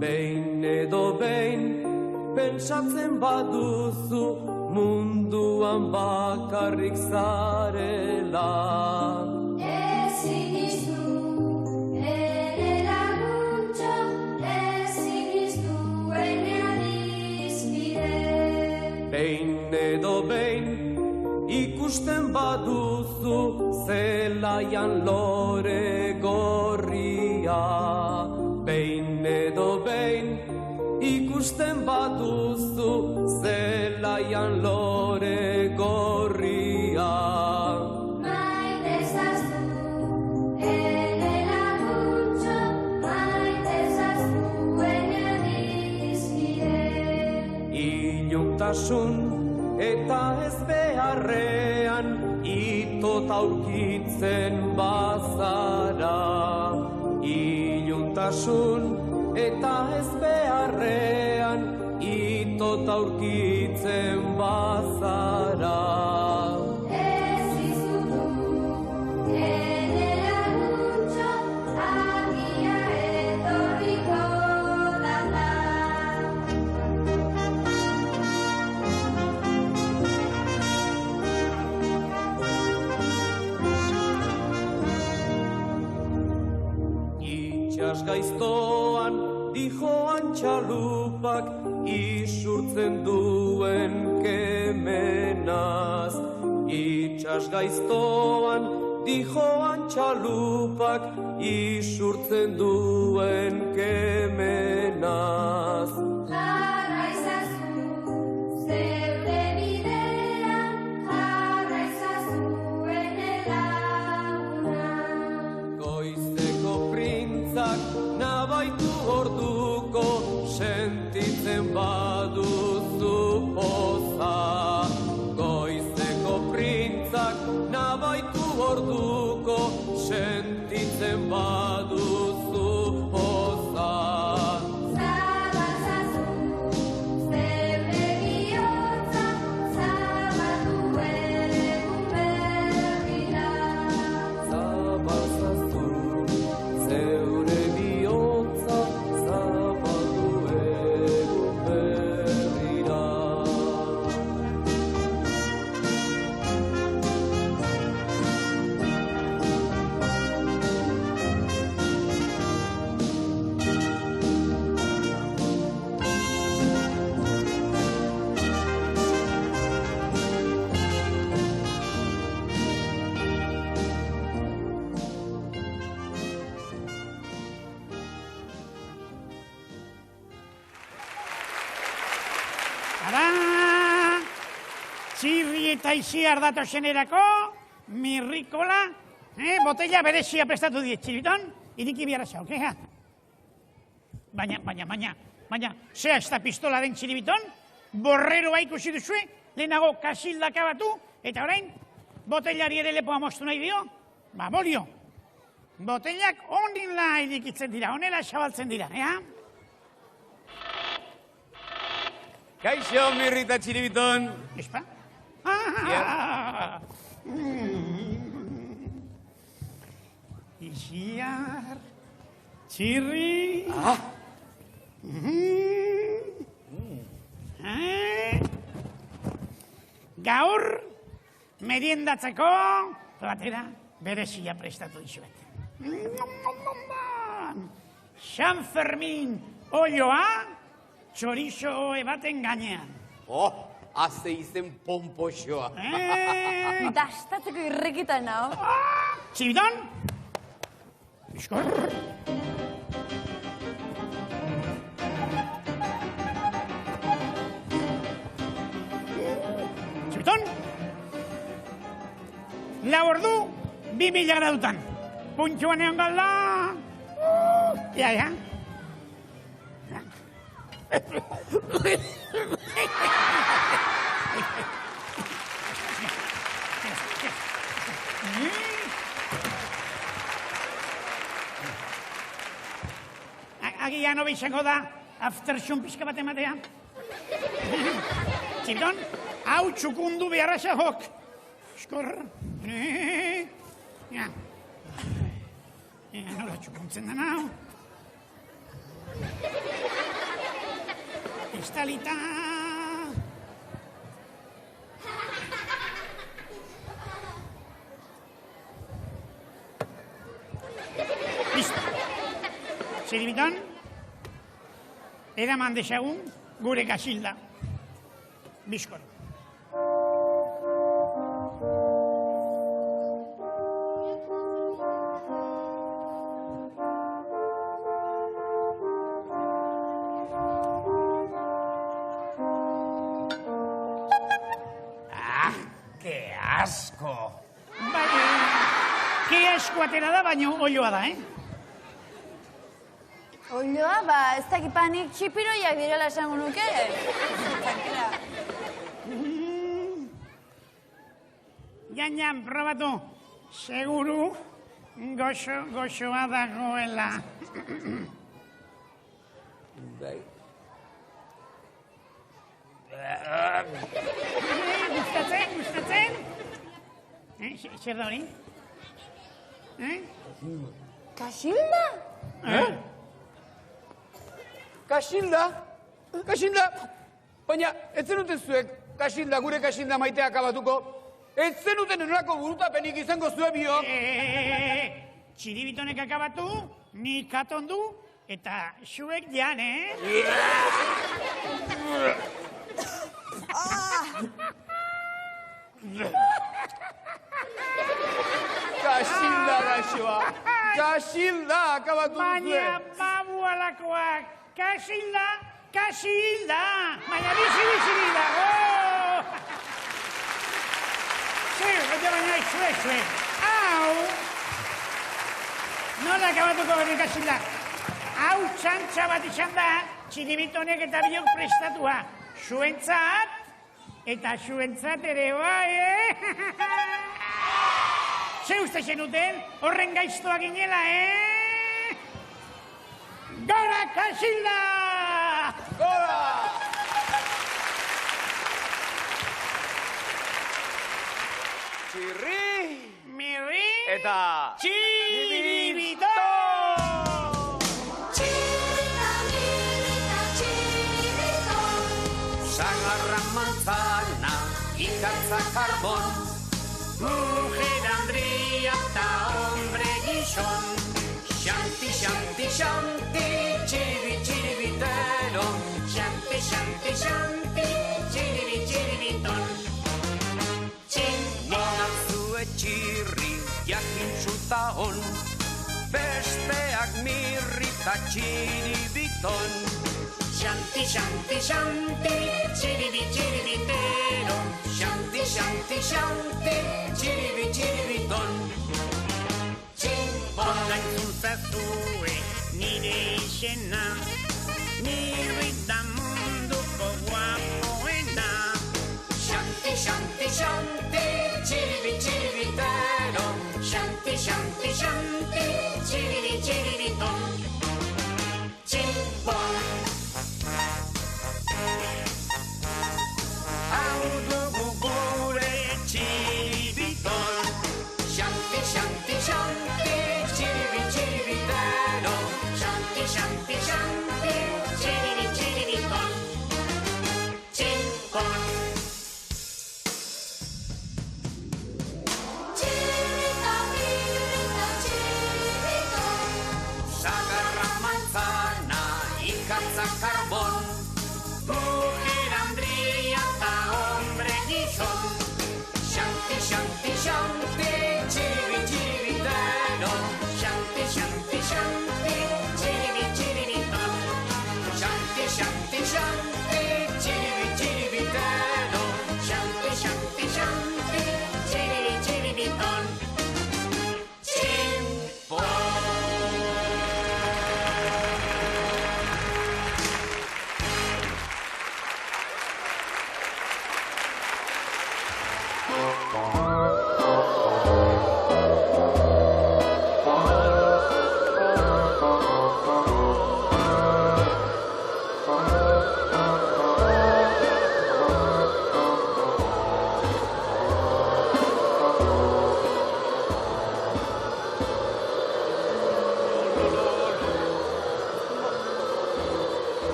Behin edo behin, pentsatzen baduzu munduan bakarrik zarela. Ezin iztu, ere laguntxo, ezin iztu ene adizpide. Behin edo behin, ikusten baduzu zelaian lore gorria. Behin edo behin, ikusten baduzu zelaian lore gorria. Maite zaztu, ene laguntxo, maite zaztu ene adizpide. Iluntasun eta ez beharrean itot aurkitzen bazara. Iluntasun eta ez beharrean itot aurkitzen bazara. Ez izutu, ene laguntxo, agia etorriko dana. Itxas gaiztoan dijoan txalupak isurtzen duen kemenaz. Itxas gaiztoan dijoan txalupak isurtzen duen kemenaz. Jarra izazu, zeure bidean, jarra izazu ene laguna. Goizeko printzak nabaitu orduko sentitzen baduzu poza. Goizeko printzak nabaitu orduko sentitzen baduzu poza. Zabaltzazu, zeure bihotza, zabaldu egun berrira. Zabaltzazu, zeure bihotza, zabaldu egun berrira. Ara! Txirri eta iziar datozenerako, mirrikola, botella berezia prestatu diet, txiriton, iriki biara zauk, Baina, zea ez da pistola den txiribiton, borreroa ikusi duzue, lehenago kasildaka batu, eta orain, botellari ere lepoa moztu nahi dio, ba, bolio. Botellak onila irikitzen dira, onela xabaltzen dira, Kaixo, mirrita txiribiton. Espa? Iziar, txirri... Gaur, meriendatzeko, platera berezia prestatu dizuet. San Fermin olioa, txorizo ebaten gainean. Haze izen pompoxoa. Dastatzeko irrikitan nao. Txibidon? Bizkor. Txibidon? lau ordu, 2000 gradutan. Puntxuan egon galda. Ja. Agian hobi izango da, aftersun pixka bat ematea. Txipton, hau txukundu beharra xahok. Eskor. Ja. Nola txukuntzen da nau. Estalita. Listo. Zeribiton, eraman dezagun gure kasilda. Bizkor. Ke asko! Ke asko atera da, baina olioa da, Olioa, ez dakipanik txipiroiak direla esango nuke. Tranquila. Jan, probatu. Seguru goxoa dagoela. Bai. Gustatzen? Zer da hori? Kasilda? Kasilda? Baina, ez zenuten zuek kasilda, gure kasilda maitea akabatuko? Ez zenuten enolako burutapenik izango zuen biok? Txiribitonek akabatu, nik atondu, eta zuek jan, Kasilda, gaixoa! Kasilda, akabatu duzue! Baina, babu alakoak, kasilda! Baina, bizi dago! Baina, zue. Hau! Nola akabatuko gari kasilda? Hau txantxa bat izan da, txiribitonek eta biok prestatua. Zuentzat, eta zuentzat ere bai, Ze uste zenuten, horren gaiztoa ginela, Gora, kasilda! Gora! Txirri! Mirri! Eta... Txiribito! Sagarra manzana, ikatza karbon, mujer Andrea eta hombre gizon. Xanti, txiribitero, xanti, txiribiton. Txingonak zue txirri, jakin txuta hon, besteak mirri eta txiribiton. Xanti, txiribitero, xanti, txiribiton. Txingonak zuzazue nire izena, nire da munduko guapoena. Xanti, txiribitero, xanti, txiribiton. Txingonak hau dugu gure txiribiton. Xanti, txiribitero, xanti, txiribiton. Tximpon. Sagarra manzana, ikatza karbon, mujer Andrea eta hombre gizon. Xanti, txiribiton.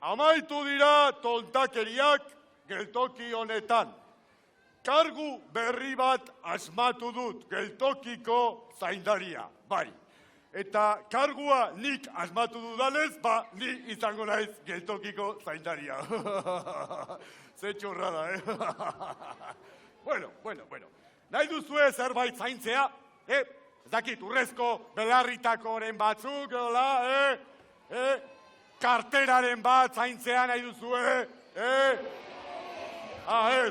amaitu dira tontakeriak geltoki honetan. Kargu berri bat asmatu dut geltokiko zaindaria, bai. Eta kargua nik asmatu dudanez, ba, ni izango naiz geltokiko zaindaria. Ze txorra da, Bueno. Nahi duzue zerbait zaintzea? Ez dakit, urrezko belarritakoren batzuk, karteraren bat zaintzea nahi duzue,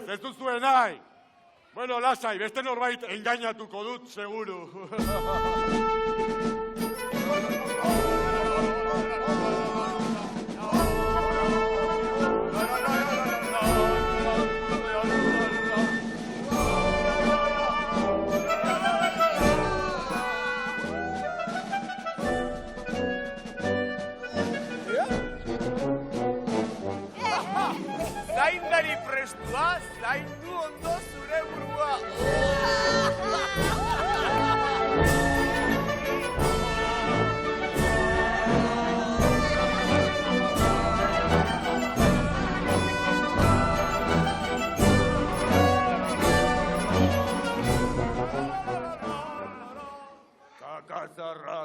ez duzue nahi. Bueno, lasai, beste norbait engainatuko dut, seguru. Zaindari prestua, zaindu ondo zure burua.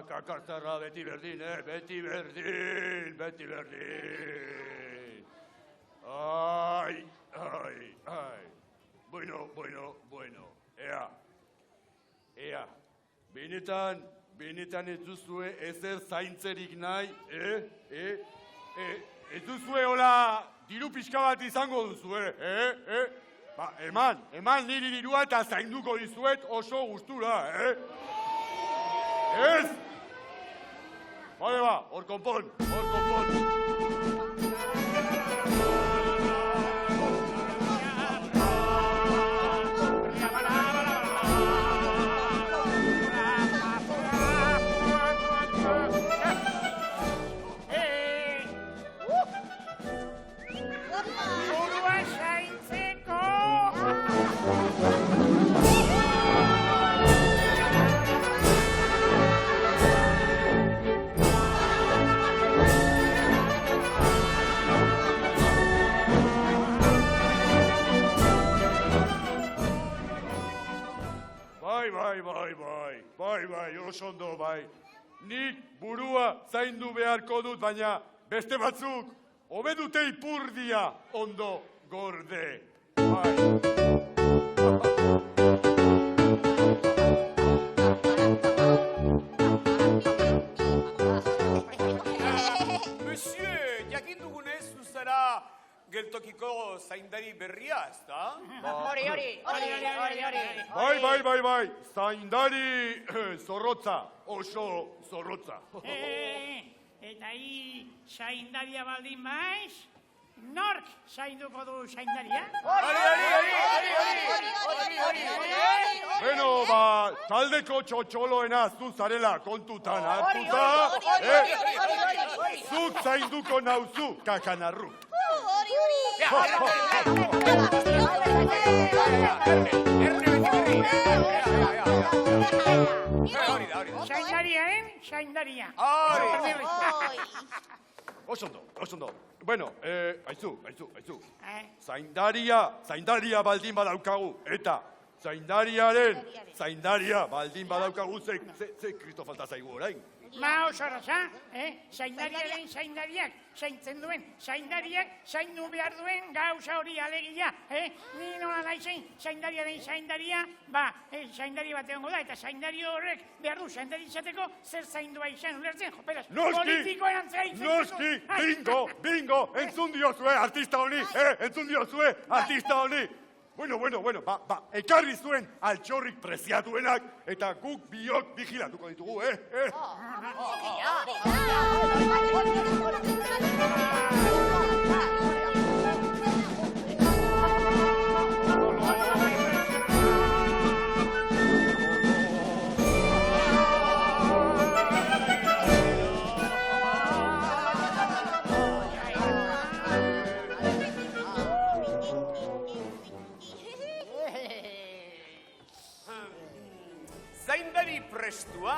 Kakazarra, beti berdin, beti berdin. Ai. Bueno. Ea. Benetan ez duzue ezer zaintzerik nahi, Ez duzue hola diru pixka bat izango duzue, Ba, eman niri dirua eta zainduko dizuet oso gustura, Ez? Bale ba, hor konpon. Burua zaintzeko! Bai, oso ondo, bai. Nik burua zaindu beharko dut, baina beste batzuk hobe dute ipurdia ondo gorde. Monsieur, jakin dugunez, zuzara geltokiko zaindari berria, ezta? Hori. Bai. Zaindari zorrotza, oso zorrotza. Eta zaindaria baldin maiz, nork zainduko du zaindaria? Beno, ba, taldeko txotxoloena zu zarela kontutan hartuta, zuk zainduko nauzu kakanarru. Zaindaria. Oso ondo. Bueno, aizu. Zaindaria baldin badaukagu, eta zaindaria baldin badaukagu, ze kristo falta zaigu orain. Ma oso arraza, zaindariaren zaindariak, zaintzen duen, zaindariak zaindu behar duen gauza hori alegia, Ni nola nahi zaindariaren zaindaria, zaindari bat egongo da, eta zaindari horrek behar du zaindari izateko zer zaindua izan, ulertzen, joperaz, politikoen antzera itzen. Noski, bingo, entzun diozue artista honi, Bueno, ekarri zuen altxorrik preziatuenak, eta guk biok vigilatuko ditugu, Zaindari prestua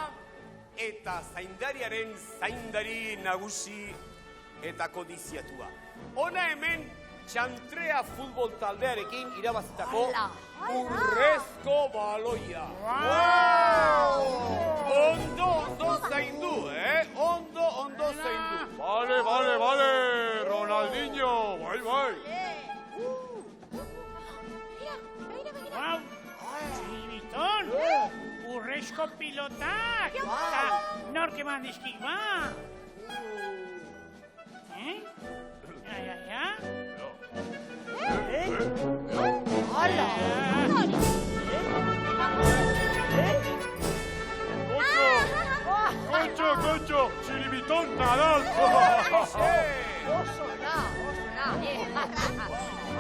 eta zaindariaren zaindari nagusi eta kodiziatua. Hona hemen Txantrea futbol taldearekin irabazitako urrezko baloia. Ondo zaindu, Ondo zaindu. Vale, Ronaldinho, bai. Wow! Txiribiton! Urrezko pilotak! Eta nork eman dizkik ba? Ja? Hala! Gocho, Txiribiton Nadal! Oso na!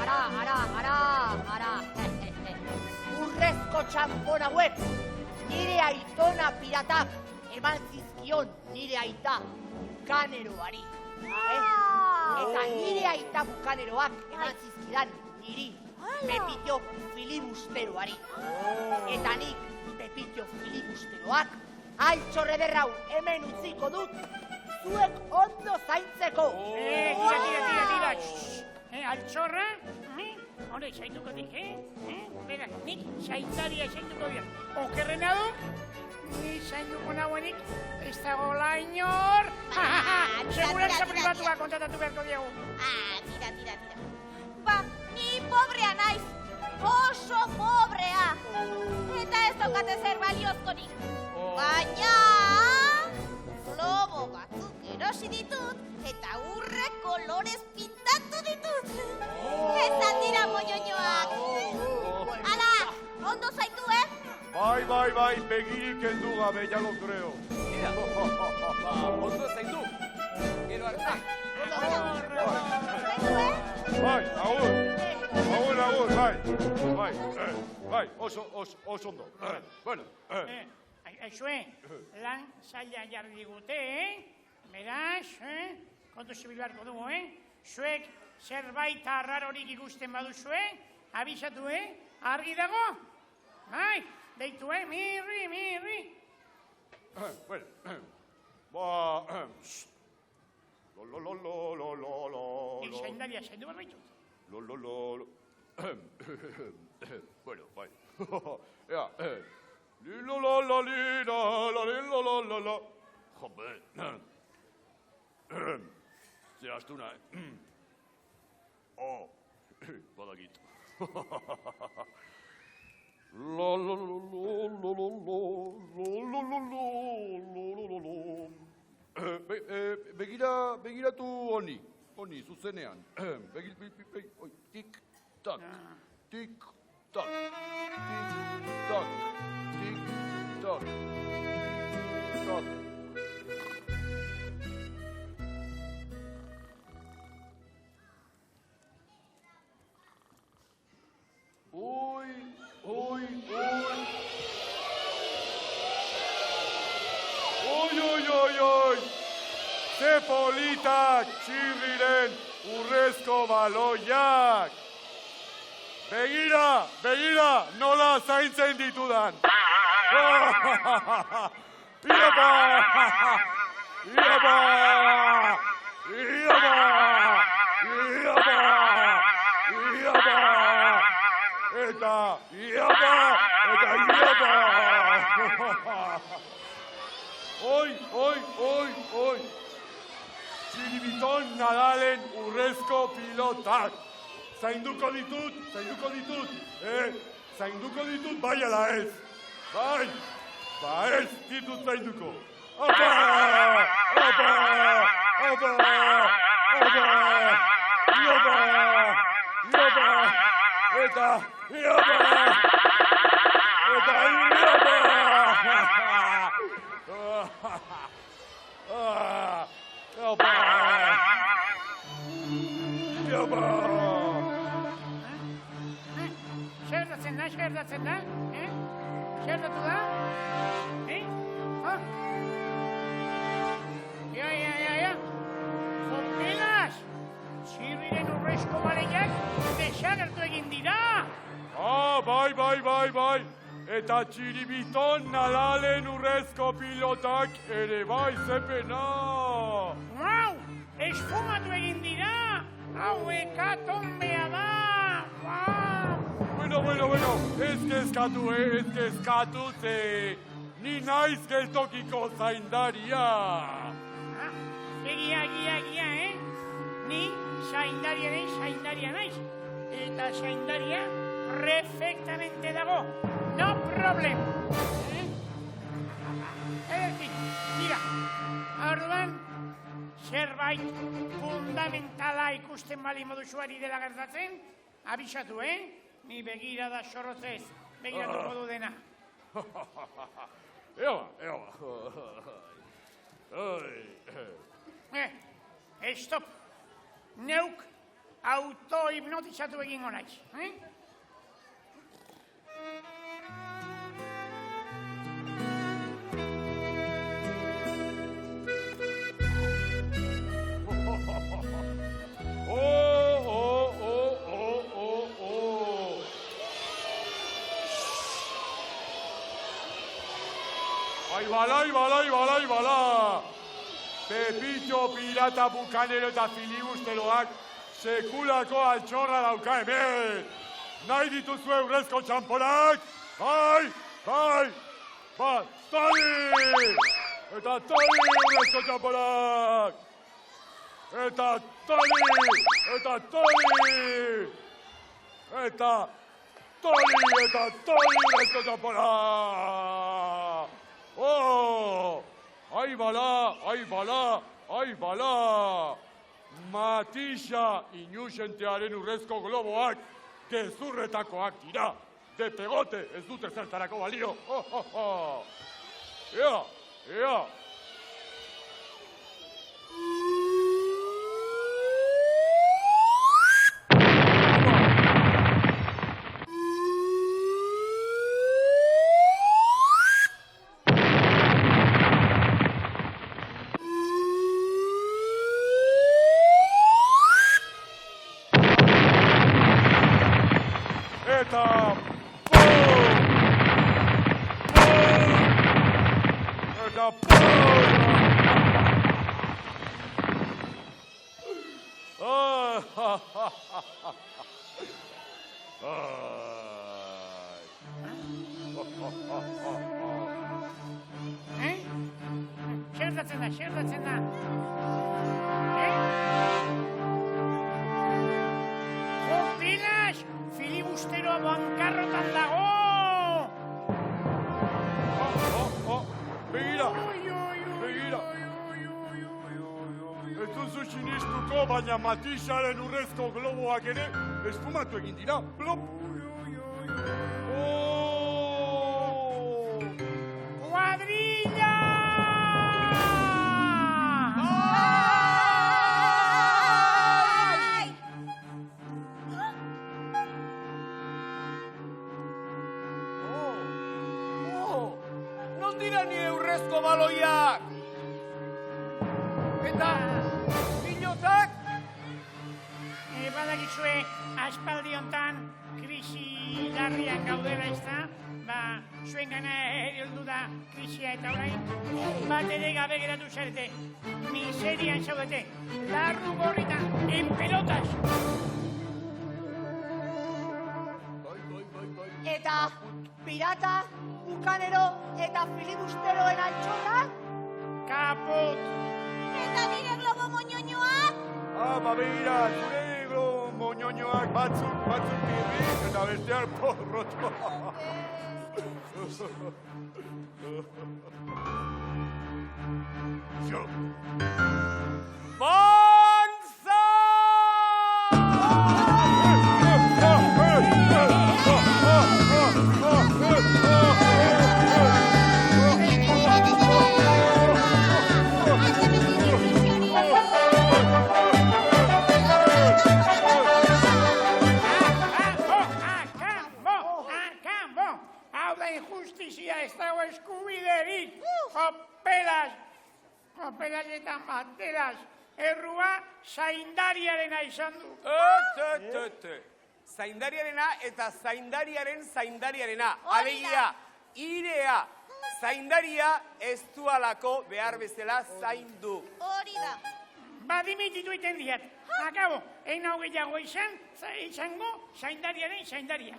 Ara! Urrezko txampon hauek, nire aitona piratak eman zizkion nire aita bukaneroari. Eta nire aita bukaneroak eman zizkidan niri Pepito filibusteroari. Eta nik Pepito filibusteroak altxorre derrau hemen utziko dut zuek ondo zaintzeko. Tira. Altxorra? Horrek zaituko dik, Bera, nik zaitzaria zaituko dira. Okerrena du, ni zainduko nagoenik, ez dago lainor. Seguranza privatua kontratatu beharko diagu. Tira. Ba, ni pobrea naiz, oso pobrea. Eta ez daukate zer baliozkorik. Baina, globo batzuk erosi ditut, eta urre kolorez pintatu ditut. Ezan dira moñoñoak. Ala, ondo zaitu, Bai, begirik heldu gabe, ya lo creo. Mira, ondo zaindu. Gero arte. Bai, agur, bai, oso ondo. Bueno, Aizue, lan zaila jarri digute, Beraz, kontu zibil beharko dugu, Zuek zerbait arrarorik ikusten baduzue, abisatu, Argi dago? Bai, deitu, mirri. Bueno, Hil zaindaria zaindu barbaitut. Bueno, bai. Ea, li-lo-lo-lo-li-la-la-li-lo-lo-lo-lo. Jope, zehaztuna, badakit. Begiratu honi, zuzenean. Tik-tak, tik-tak, tik-tak, tik-tak, tik-tak. Oi! Ze politak txirriren urrezko baloiak! Begira, nola zaintzen ditudan! Iapa! Eta iapa! Oi! Txiribiton Nadalen urrezko pilotak! Zainduko ditut! Zainduko ditut bai ala ez! Bai! Ba ez ditut zainduko! Opa! Eta Zerdatzen da? Zerdatu da? Ja. Zopelas! Txirriren urrezko baleiak desagertu egin dira! Bai. Eta Txiribiton Nadalen urrezko pilotak ere bai zepena! Wow! esfumatu egin dira. Hau hekatombea da. Bueno, ez kezkatu, ze ni naiz geltokiko zaindaria. Egia, Ni zaindaria naiz. Eta zaindaria perfectamente dago. No problem. Ederki, tira. Orduan, zerbait fundamentala ikusten bali moduzuari dela gertatzen, abisatu, Ni begirada sorrotzez, begiratuko du dena. Ea. Stop. Neuk autohipnotizatu egingo naiz. Ahí bala. Pepito, pirata, bukanero eta filibusteroak sekulako altxorra dauka hemen. Nahi dituzue urrezko txamponak? Bai. Tali! Eta tali urrezko txamponak! Eta tali urrezko txamponak! Oh! Ai bala! Matisa inusentearen urrezko globoak gezurretakoak dira. De pegote ez dute zertarako balio. Ea! Xertatzen da. Jopilas, filibusteroa bankarrotan dago! Begira! Ez duzu sinistuko, baina Matisaren urrezko globoak ere esfumatu egin dira. Plop! Kuadrilla! Dira nire urrezko baloiak! Eta, pilotak? Badakizue, aspaldi hontan krisi larrian gaudela ezta? Zuen gana heldu da krisia eta orain, bat ere gabe geratu zarete. Miserian zaudete, larru gorrita, en pelotas! Eta pirata, bukanero eta filibusteroen altxorra? Kaput! Eta nire globo moñoñoak? Begira, zure globo moñoñoak batzuk birri eta besteak porrotua. Bonza! Injustizia ez dago eskubiderik. Jopelas eta mantelas. Errua zaindariarena izan du. Zaindariarena eta zaindariarena. Alegia, irea. Zaindaria ez dualako behar bezala zaindu. Hori da. dimititu iten diat. Akabo, egin hau gehiago izango zaindariaren zaindaria.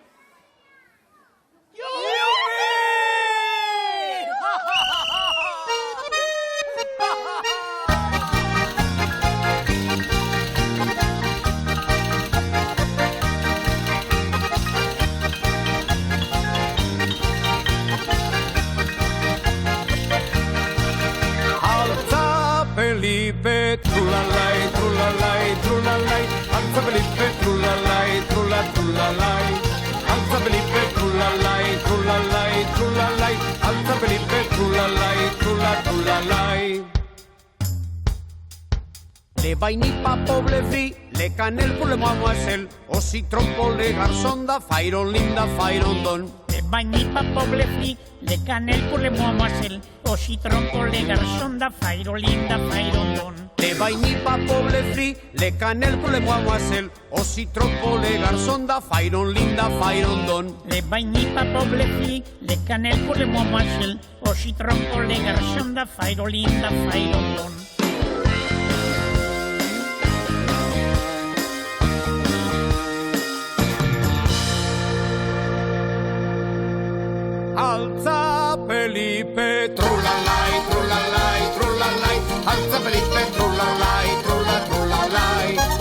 Felipe, trulalai, trulalai, trulalai, Alza Felipe, trulalai, trulalai, Alza Felipe, trulalai, trulalai, trulalai, Alza Felipe, trulalai, trulalai. Le vainipa poble fri, le canel pour le mademoiselle, aussi trompo le garçon da fairon linda fairon don. Le vainipa poble fri, le canel pour le mademoiselle, aussi trompo le garçon da fairon linda fairon don. Le vainipa poble fri, le canel pour le mademoiselle, aussi trompo le garçon da fairon linda fairon don. Le vainipa poble fri, le canel pour le mademoiselle, aussi trompo le garçon da fairon linda fairon don. Alza Felipe, trulalai, trulalai, trulalai, Alza Felipe, trulalai, trulalai.